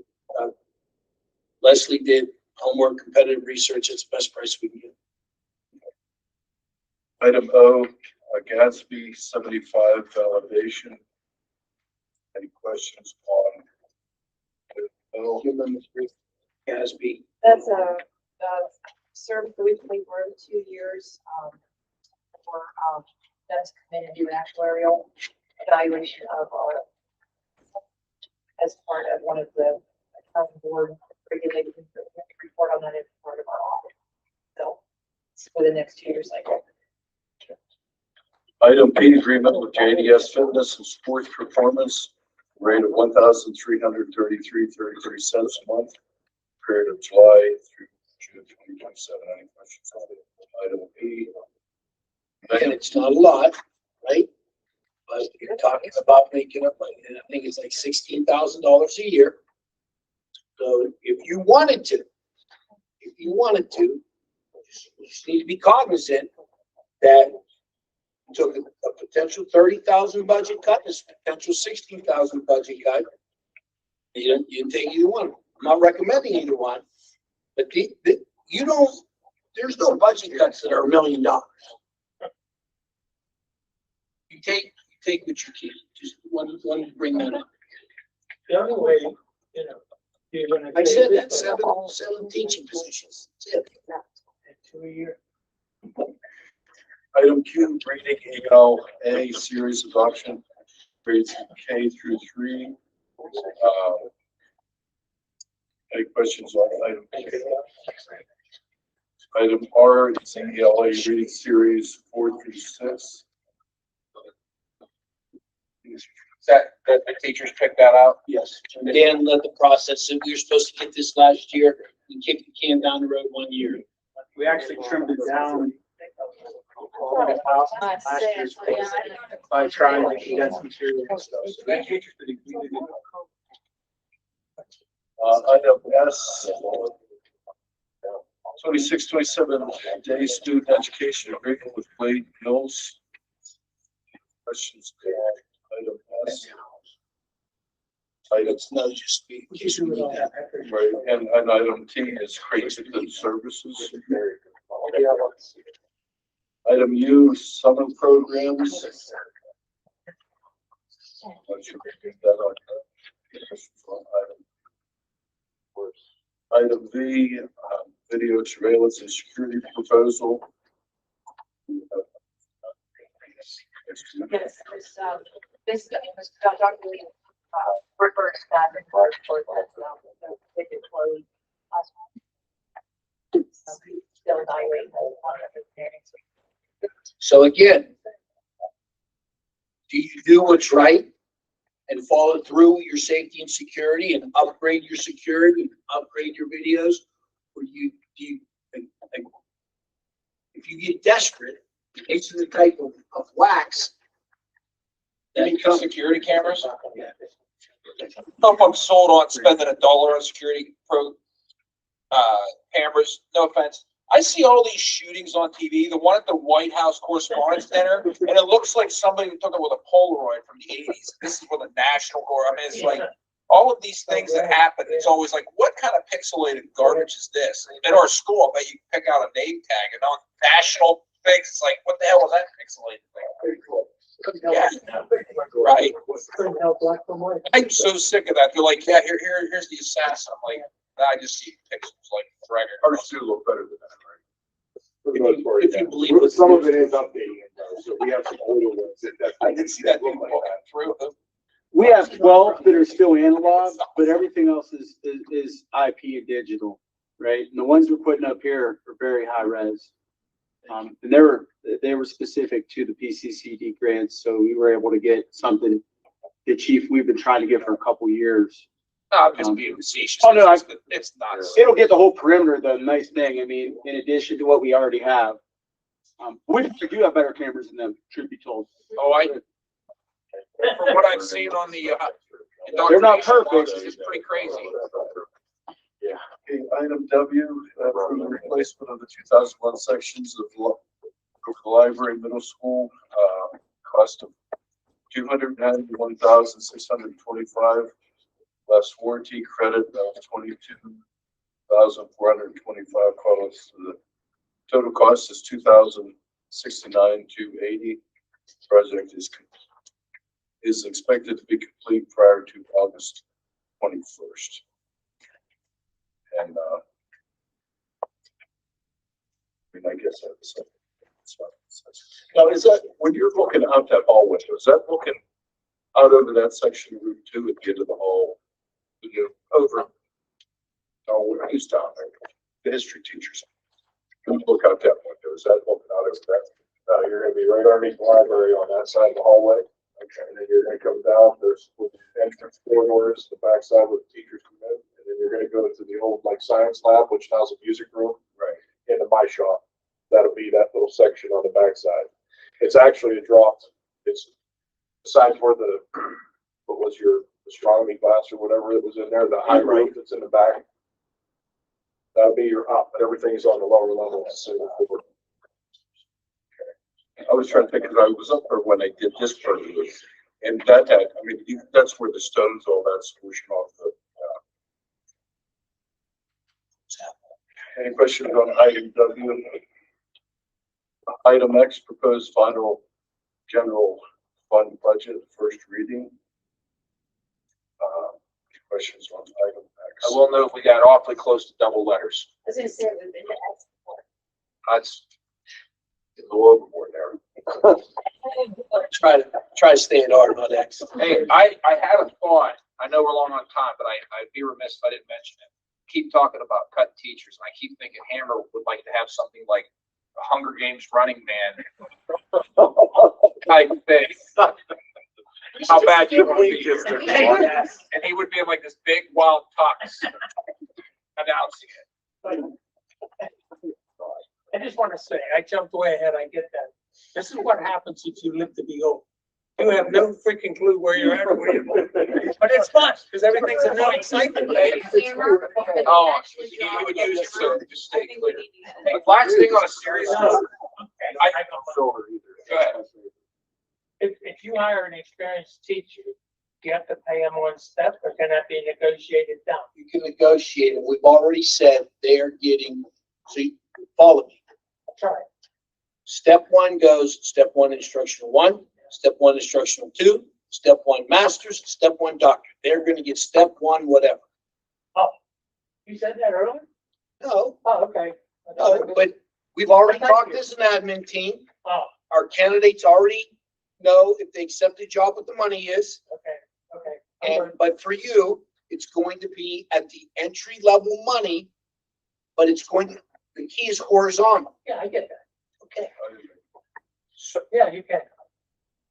Leslie did homework, competitive research. It's the best price we can get. Item O, Gatsby 75 validation. Any questions on? O? Gatsby. That's a service that we've paid for 2 years, for, that's come in and do an actuarial evaluation of our, as part of one of the accounting board regulated report on that as part of our audit. So, it's for the next 2 year cycle. Item P, agreement with JDS Fitness and Sports Performance, rate of $1,333.33 a month, period of July through June 2027. Any questions on item P? And it's not a lot, right? But you're talking about making up, like, I think it's like $16,000 a year. So if you wanted to, you just need to be cognizant that you took a potential 30,000 budget cut, this potential 16,000 budget cut. You didn't take either one. I'm not recommending either one, but there's no budget cuts that are $1 million. You take what you can. Just wanted to bring that up. The only way, you're gonna. I said that, seven teaching positions. That's it. 2 a year. Item Q, rating ALA series adoption, grades K through 3. Any questions on item Q? Item R is ALA reading series 4 through 6. That the teachers picked that out? Yes. Dan led the process. So we were supposed to get this last year. We kicked the can down the road 1 year. We actually trimmed it down. Last year's pace by trying to condense material and stuff. So that teacher's pretty good. Item S, 26-27 day student education agreement with Blade Mills. Questions on item S? Item, No, just in case we need that. right, and item T is creative services. Item U, summer programs. What should we do that on? Item V, video surveillance and security proposal. Yes, this, Dr. Lee, referred to that in part for that, they deployed last month. Still evaluating the experience. So again, do you do what's right and follow through with your safety and security and upgrade your security, and upgrade your videos? Or do you, if you get desperate, it's the type of wax that comes. Security cameras? Know if I'm sold on spending $1 on security cameras, no offense. I see all these shootings on TV, the one at the White House Correspondents' Dinner, and it looks like somebody took it with a Polaroid from the 80s. This is with a National Guard. I mean, it's like, all of these things that happen, it's always like, what kind of pixelated garbage is this? At our school, I bet you can pick out a name tag, and on national things, it's like, what the hell was that pixelated thing? Yeah, right. I'm so sick of that. They're like, yeah, here's the assassin. I'm like, I just see pixels like dragging. Ours do look better than that, right? For the most part, If yeah. you believe it. Some of it is updating it though, so we have some older ones that. I didn't see that thing look like walking that. through them. We have 12 that are still analog, but everything else is IP and digital, right? And the ones we're putting up here are very high res. And they were specific to the PCCD grants, so we were able to get something the chief, we've been trying to get for a couple years. No, I'm just being facetious. Oh, no, It's nuts. It'll get the whole perimeter, the nice thing, I mean, in addition to what we already have. We do have better cameras than them, truth be told. Oh, from what I've seen on the, They're not perfect. It's pretty crazy. Yeah. Okay, item W, for the replacement of the 2001 sections of the library middle school, cost of $291,625, less warranty credit of $22,425, close to the total cost is $2,069,280. Project is expected to be complete prior to August 21st. And, I guess that's it. Now, is that, when you're looking out that hall window, is that looking out over that section of Route 2 at the end of the hall? Over, who's down there? The history teachers. When you look out that window, is that looking out over that? You're gonna be right underneath the library on that side of the hallway. Okay, and then you're gonna come down, there's entrance corridors, the backside where the teachers come in, and then you're gonna go to the old like science lab, which has a music room. Right. Into my shop. That'll be that little section on the backside. It's actually a dropped, it's besides where the, what was your astronomy class or whatever it was in there, the high roof that's in the back. That'll be your up, but everything's on the lower level. I was trying to think, because I was up there when they did this part of it, and that had, I mean, that's where the stones, all that solution off the. Any questions on item W? Item X, proposed final general fund budget, first reading. Questions on item X? I will note we got awfully close to double letters. I was gonna say, we've been to That's A little overboard there. Try to stay at art on X. Hey, I had a thought. I know we're long on time, but I'd be remiss if I didn't mention it. Keep talking about cutting teachers, and I keep thinking Hammer would like to have something like a Hunger Games Running Man type thing. How bad you want to be here? And he would be in like this big wild tux announcing it. I just want to say, I jumped way ahead, I get that. This is what happens if you live to be old. You have no freaking clue where you're at or where you're going. But it's fun, because everything's a new excitement, right? Oh, he would use it, so just stay clear. But last thing on a serious note, go ahead. If you hire an experienced teacher, you have to pay them one step, or can that be negotiated down? You can negotiate it. We've already said they're getting, see, follow me. That's right. Step one goes, step one instructional 1, step one instructional 2, step one masters, step one doctor. They're gonna get step one, whatever. Oh, you said that earlier? No, Oh, okay. no, but we've already talked as an admin team. Oh, Our candidates already know if they accept the job what the money is. okay, okay. But for you, it's going to be at the entry level money, but it's going to, The key is horizontal. Yeah, I get that. Okay. So Yeah, you can.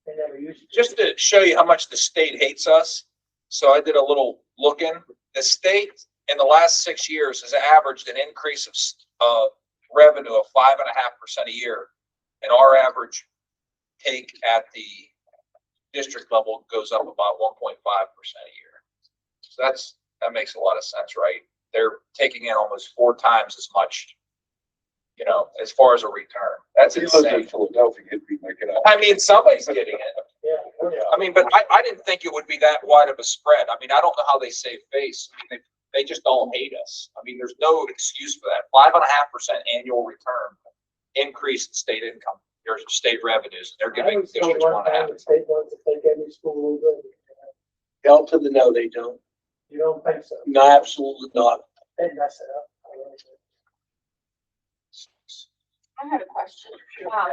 They never use it. just to show you how much the state hates us, so I did a little look-in. The state in the last 6 years has averaged an increase of revenue of 5.5% a year. And our average take at the district level goes up about 1.5% a year. So that makes a lot of sense, right? They're taking in almost 4 times as much, you know, as far as a return. That's If you lived insane. in Philadelphia, you'd be making out. I mean, somebody's getting it. Yeah. I mean, but I didn't think it would be that wide of a spread. I mean, I don't know how they save face. I mean, they just all hate us. I mean, there's no excuse for that. 5.5% annual return increase in state income, or state revenues. They're giving districts 1.5. The state wants to take every school over. Hell to the no, they don't. You don't think so? No, absolutely not. They mess it up. I had a question.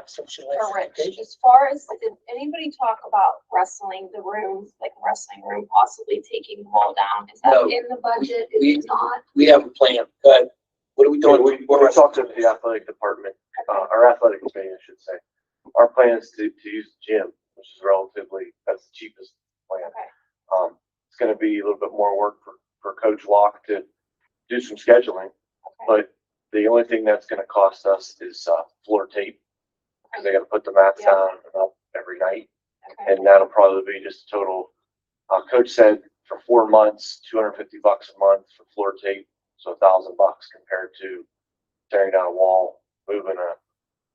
Social For Rich, education. as far as, did anybody talk about wrestling the rooms, like wrestling room possibly taking the wall down? Is that No. in the budget? Is We- it not? We have a plan, but what are we Yeah, doing? we talked to the athletic department, our athletic committee, I should say. Our plan is to use the gym, which is relatively, that's the cheapest plan. Okay. It's gonna be a little bit more work for Coach Locke to do some scheduling, but the only thing that's gonna cost us is, floor tape. Cause they gotta put the mats Yeah. down and up every night, Okay. and that'll probably be just a total, Coach said for 4 months, $250 a month for floor tape, so $1,000 compared to tearing down a wall, moving a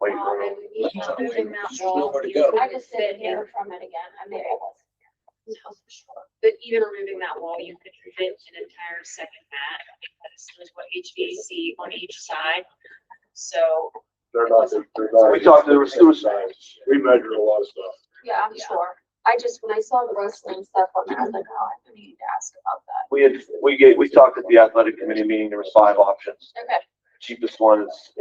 weight Well, room. and even moving that There's wall, nowhere to go. I just didn't hear from it again. I mean, I wasn't. No, for sure. But even removing that wall, you could fit an entire second mat, because there's what HVAC on each side. So, They're not. We talked, there was We measured a lot of stuff. yeah, I'm sure. I just, when I saw the wrestling stuff on there, I was like, oh, I need to ask about that. we talked at the athletic committee meeting, there was 5 options. Okay. Cheapest one is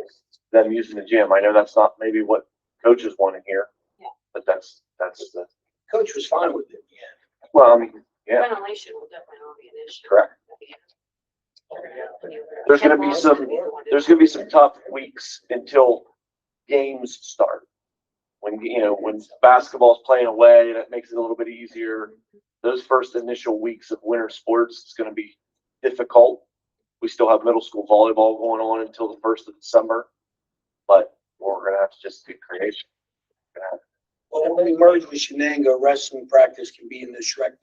them using the gym. I know that's not maybe what coaches want to hear. Yeah. But that's the, Coach was fine with it, yeah. well, I mean, yeah, Ventilation will definitely not be an issue. correct. There's gonna be some tough weeks until games start. When, you know, when basketball's playing away, that makes it a little bit easier. Those first initial weeks of winter sports, it's gonna be difficult. We still have middle school volleyball going on until the 1st of December, but we're gonna have to just get creative. Well, when we merge with Shenango, wrestling practice can be in the Shrek.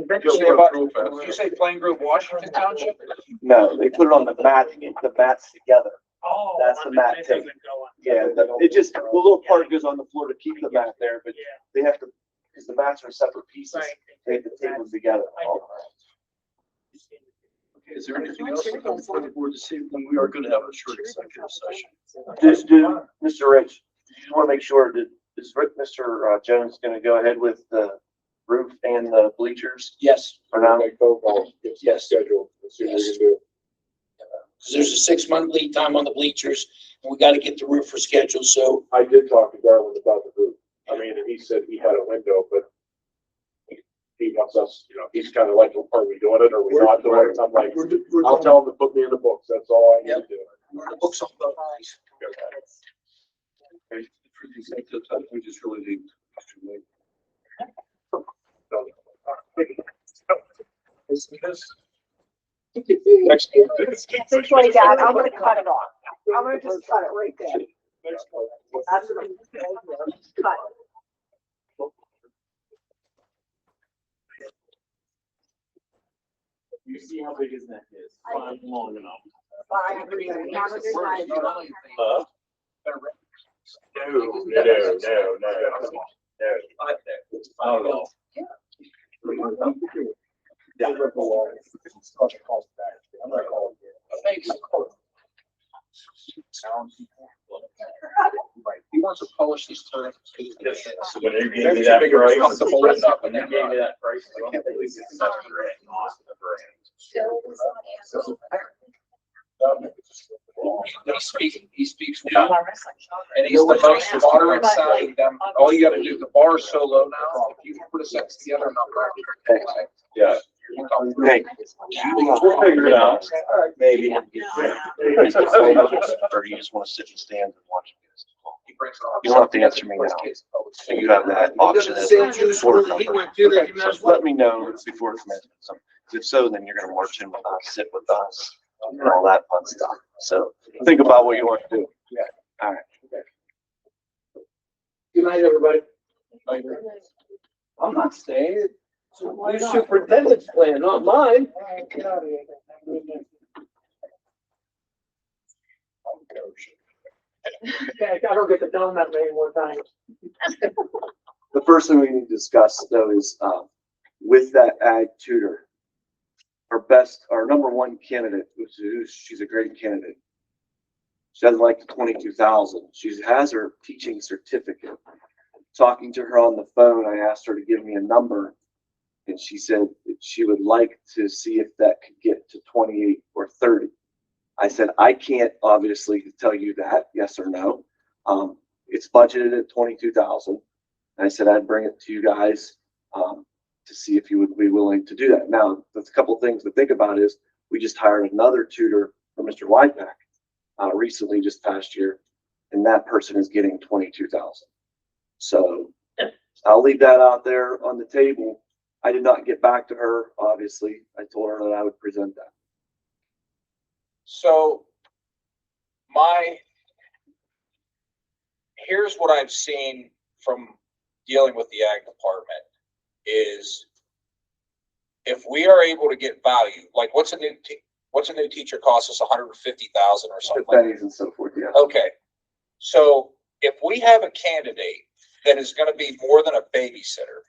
Did you say Plain Grove, Washington Township? No, they put it on the mat to get the mats together. Oh. That's the mat it tape. doesn't go on. Yeah, it just, the little part goes on the floor to keep the mat there, but Yeah. they have to, because the mats are separate pieces, Right. they have to tape them together. Is there anything else for the board to see when we are gonna have a short executive session? Mr. Rich, you want to make sure that, is Mr. Jones gonna go ahead with the roof and the bleachers Yes, for now? Make phone calls, get some Yes. schedule, and see what we can do. because there's a 6-month lead time on the bleachers, and we gotta get the roofer scheduled, so I did talk to Darwin about the roof. I mean, and he said he had a window, but he wants us, you know, he's kind of like, are we doing it or we not doing it? I'm like, I'll tell him to put me in the books. That's all I need to do. we're the books on both eyes. Okay, for the executive session, we just really need Mr. Lake. This way, Dad, I'm gonna cut it off. I'm gonna just cut it right there. That's what I'm just cut. You see how big his neck is? Fine, long enough. Bye. Have a good night. Huh? No. He wants to publish these terms. So when you gave me that price, when you gave me that price, I can't believe it's such a great cost of the He speaks well, and he's the most moderate sounding them. All you gotta do, the bar is so low now, if you can put a sentence together, not right. Yeah. We'll talk. Hey, we'll figure it out. Maybe. Or you just wanna sit and stand and watch it. He brings it on. You don't have to answer me now. So you have that option as Same a Jewish board school that he member. went to that Okay, you so met as well. let me know before commencement. So if so, then you're gonna march in with us, sit with us, and all that fun stuff. So think about what you want to do. Yeah. All right. Good night, everybody. I'm not staying. New superintendent's plan, not mine. Okay, I don't get to tell them that many more times. The first thing we need to discuss though is, with that ag tutor, our number one candidate, she's a great candidate. She doesn't like the 22,000. She has her teaching certificate. Talking to her on the phone, I asked her to give me a number, and she said that she would like to see if that could get to 28 or 30. I said, I can't obviously tell you that, yes or no. It's budgeted at 22,000. I said I'd bring it to you guys to see if you would be willing to do that. Now, there's a couple of things to think about is we just hired another tutor for Mr. Wypack recently, just past year, and that person is getting 22,000. So I'll leave that out there on the table. I did not get back to her, obviously. I told her that I would present that. So here's what I've seen from dealing with the ag department is if we are able to get value, like what's a new teacher cost us 150,000 or something like Pennies and so forth, yeah. Okay. So if we have a candidate that is going to be more than a babysitter,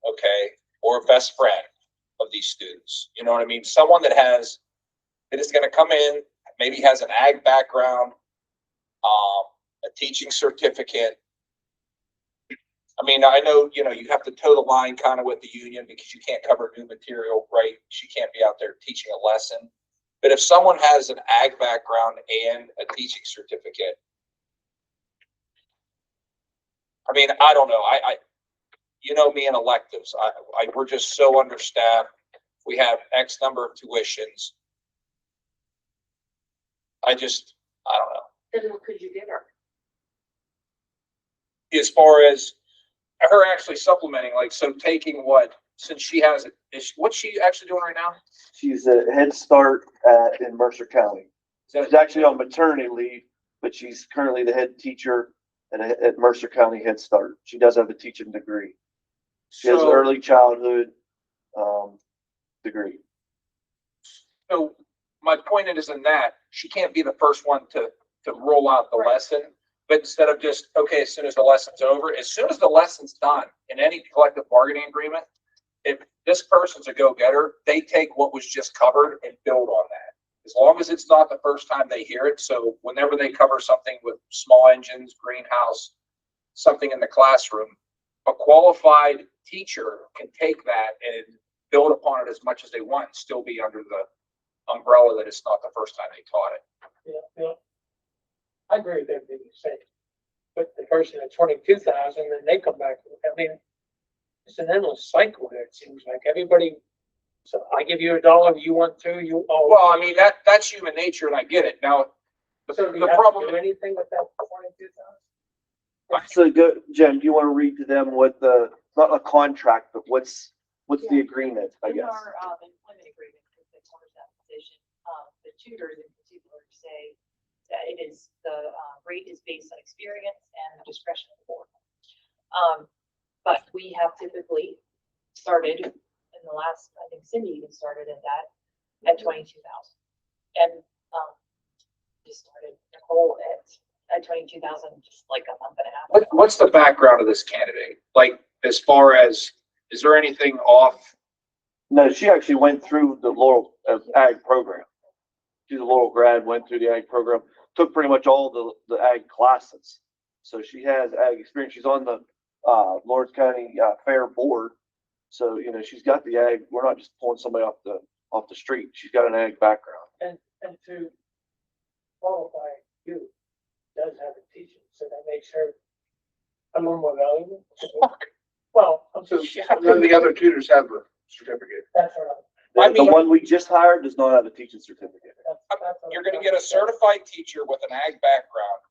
okay, or a best friend of these students, you know what I mean? Someone that is going to come in, maybe has an ag background, a teaching certificate. I mean, I know, you have to toe the line kind of with the union because you can't cover new material, right? She can't be out there teaching a lesson. But if someone has an ag background and a teaching certificate, I mean, I don't know. Me and electives, we're just so understaffed. We have X number of tuitions. I don't know. Then what could you give her? As far as her actually supplementing, like, so taking since she has it, what's she actually doing right now? She's a Head Start in Mercer County. She's actually on maternity leave, but she's currently the head teacher at Mercer County Head Start. She does have a teaching degree. She has an early childhood degree. So my point is in that she can't be the first one to roll out the lesson, but instead of just, okay, as soon as the lesson's over, as soon as the lesson's done in any collective bargaining agreement, if this person's a go-getter, they take what was just covered and build on that. As long as it's not the first time they hear it. So whenever they cover something with small engines, greenhouse, something in the classroom, a qualified teacher can take that and build upon it as much as they want and still be under the umbrella that it's not the first time they taught it. Yeah. I agree with everything you say. But the person at 22,000, then they come back. I mean, it's an endless cycle there. It seems like everybody. So I give you $1, you want $2, you. Oh. Well, I mean, that's human nature, and I get it. Now, So do you the have problem. to do anything with that 22,000? So Jen, do you want to read to them what not a contract, but what's the agreement, I In guess? our employment agreement, that covers that position, the tutors in particular say that the rate is based on experience and the discretion of the board. But we have typically started in the last, I think Cindy even started at 22,000. And just started Nicole at 22,000, just like a month and a half. What's the background of this candidate? Like, as far as, is there anything off? No, she actually went through the Laurel ag program. She's a Laurel grad, went through the ag program, took pretty much all the ag classes. So she has ag experience. She's on the Lawrence County Fair Board. So, she's got the ag. We're not just pulling somebody off the street. She's got an ag background. And to qualify you, does have a teaching, so that makes her a little more valuable. Well, So none of the other tutors have a certificate. that's what I The mean- one we just hired does not have a teaching certificate. You're gonna get a certified teacher with an ag background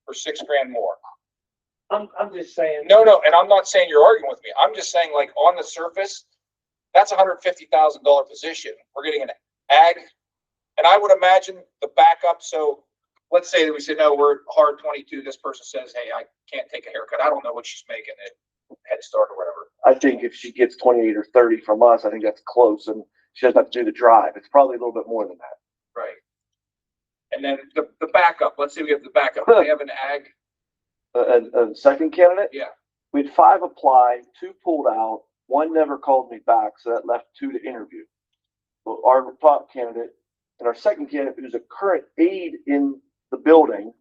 for $6,000 more. I'm just saying. No, and I'm not saying you're arguing with me. I'm just saying like on the surface, that's a $150,000 position. We're getting an ag. And I would imagine the backup, so let's say that we said, no, we're hard 22. This person says, hey, I can't take a haircut. I don't know what she's making at Head Start or whatever. I think if she gets 28 or 30 from us, I think that's close, and she doesn't have to do the drive. It's probably a little bit more than that. Right. And then the backup, let's say we have the backup. They have an ag. A second candidate? Yeah. We had 5 apply, 2 pulled out, 1 never called me back, so that left 2 to interview. So our top candidate and our second candidate, who's a current aide in the building,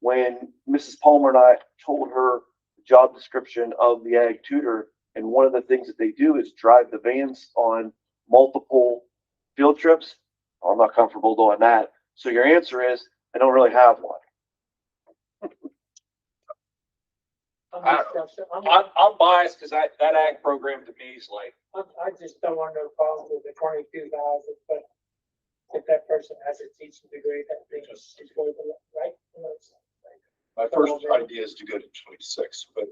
when Mrs. Palmer and I told her the job description of the ag tutor, and one of the things that they do is drive the vans on multiple field trips. I'm not comfortable doing that. So your answer is, I don't really have one. I'm biased because that ag program to me is like, I just don't want no problem with the 22,000, but if that person has a teaching degree, that thing is going to, right? My first idea is to go to 26, but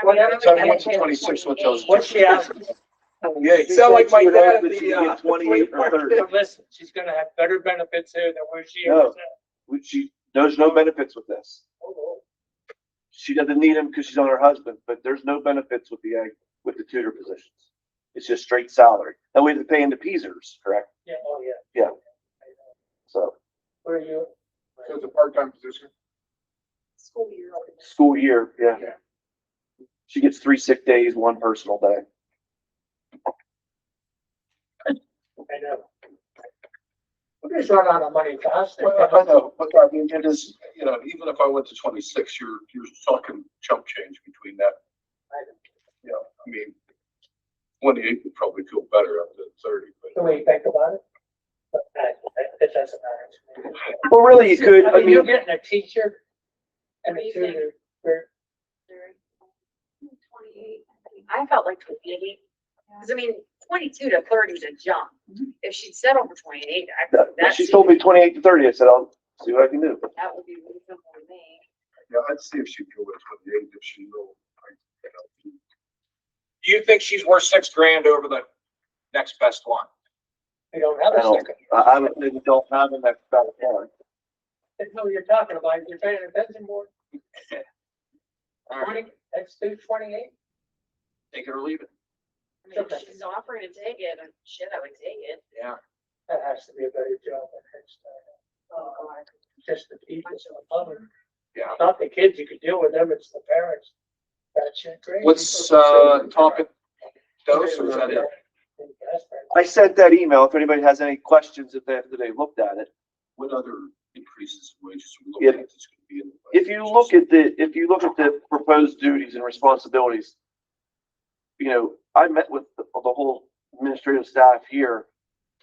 Whatever. so I went to 26, which I was. What's she asking? Yeah, you sound like my dad at That she the, get 28 or 30. Listen, she's gonna have better benefits here than where she No. is at. There's no benefits with this. Oh, She doesn't need them because she's on her husband, but there's no benefits with with the tutor positions. It's just straight salary. That way they pay into Peasers, correct? yeah, oh, yeah. Yeah. So Where are you? So it's a part-time position? School year. school year, yeah. She gets 3 sick days, 1 personal day. I know. We're just running out of money fast. Well, I know, but I mean, it is, even if I went to 26, you're talking chump change between that. I mean, 28 would probably feel better up to 30, The but. way you think about it. But it doesn't matter to me. Well, really, you could, I You're mean, getting a teacher and a tutor for 28. I felt like 28, because I mean, 22 to 30 is a jump. If she'd settled for 28, she told me 28 to 30. I said, I'll see what I can do. that would be reasonable to me. Yeah, I'd see if she'd go with 28 if she will. do you think she's worth $6,000 over the next best one? you don't have I a don't, second. I would say we don't have them next battle plan. That's what you're talking about. You're paying attention more. All right, 20, let's do 28. take it or leave it. I mean, if she's offering to take it, and shit, I would take it. Yeah. That has to be a better job than Head Start. Just the people above it. Yeah. Not the kids, you could deal with them, it's the parents. That shit crazy. What's, topic dose or is that it? I sent that email. If anybody has any questions, after they looked at it. What other increases in wages are we Yeah. looking at that's gonna be in the budget? If you look at the proposed duties and responsibilities, I met with the whole administrative staff here.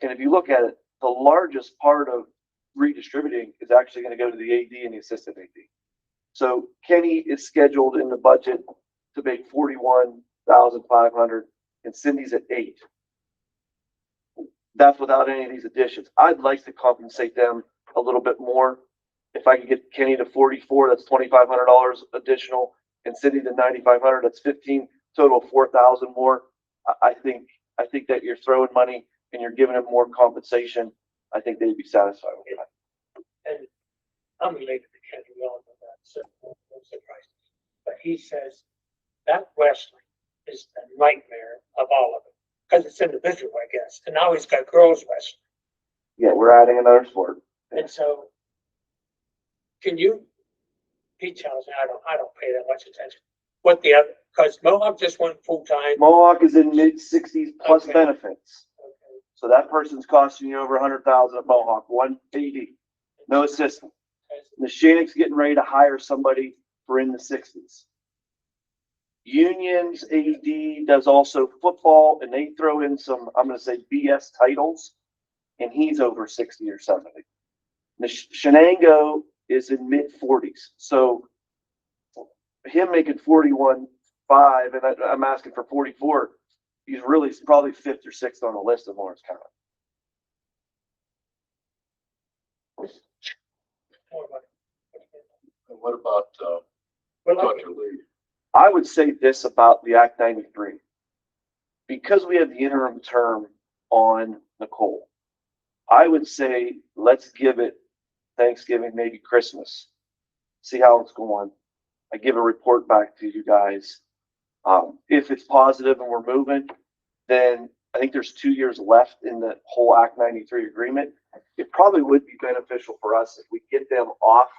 And if you look at it, the largest part of redistributing is actually going to go to the AD and the assistant AD. So Kenny is scheduled in the budget to make 41,500 and Cindy's at 8. That's without any of these additions. I'd like to compensate them a little bit more. If I could get Kenny to 44, that's $2,500 additional, and Cindy to 9,500, that's 15, total of 4,000 more. I think that you're throwing money and you're giving them more compensation. I think they'd be satisfied with that. And I'm related to Kenny well on that, so no surprise. But he says that Wesley is the nightmare of all of it, because it's individual, I guess. And now he's got girls Wesley. Yeah, we're adding another sport. And so, he tells me, I don't pay that much attention. What the other, because Mohawk just went full-time. Mohawk is in mid-60s plus Okay. benefits. Okay. So that person's costing you over 100,000 at Mohawk, 1 AD, no assistant. Nishannick's getting ready to hire somebody for in the 60s. Union's AD does also football, and they throw in some, I'm going to say BS titles, and he's over 60 or 70. Shenango is in mid-40s. So him making 41.5, and I'm asking for 44, he's really probably fifth or sixth on the list of Lawrence County. And what about, Well, Dr. Lee? I would say this about the Act 93. Because we have the interim term on Nicole, I would say let's give it Thanksgiving, maybe Christmas. See how it's going. I give a report back to you guys. If it's positive and we're moving, then I think there's 2 years left in the whole Act 93 agreement. It probably would be beneficial for us if we get them off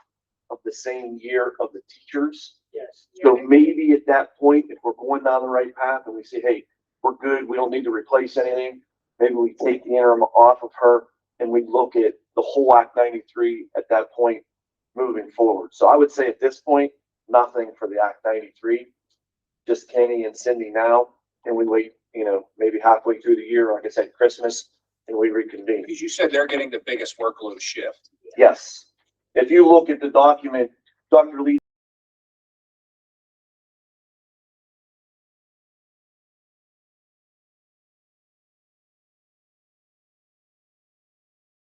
of the same year of the teachers. yes. So maybe at that point, if we're going down the right path and we say, hey, we're good, we don't need to replace anything, maybe we take the interim off of her and we look at the whole Act 93 at that point moving forward. So I would say at this point, nothing for the Act 93, just Kenny and Cindy now, and we wait, maybe halfway through the year, like I said, Christmas, and we reconvene. Because you said they're getting the biggest workload shift. Yes. If you look at the document, Dr. Lee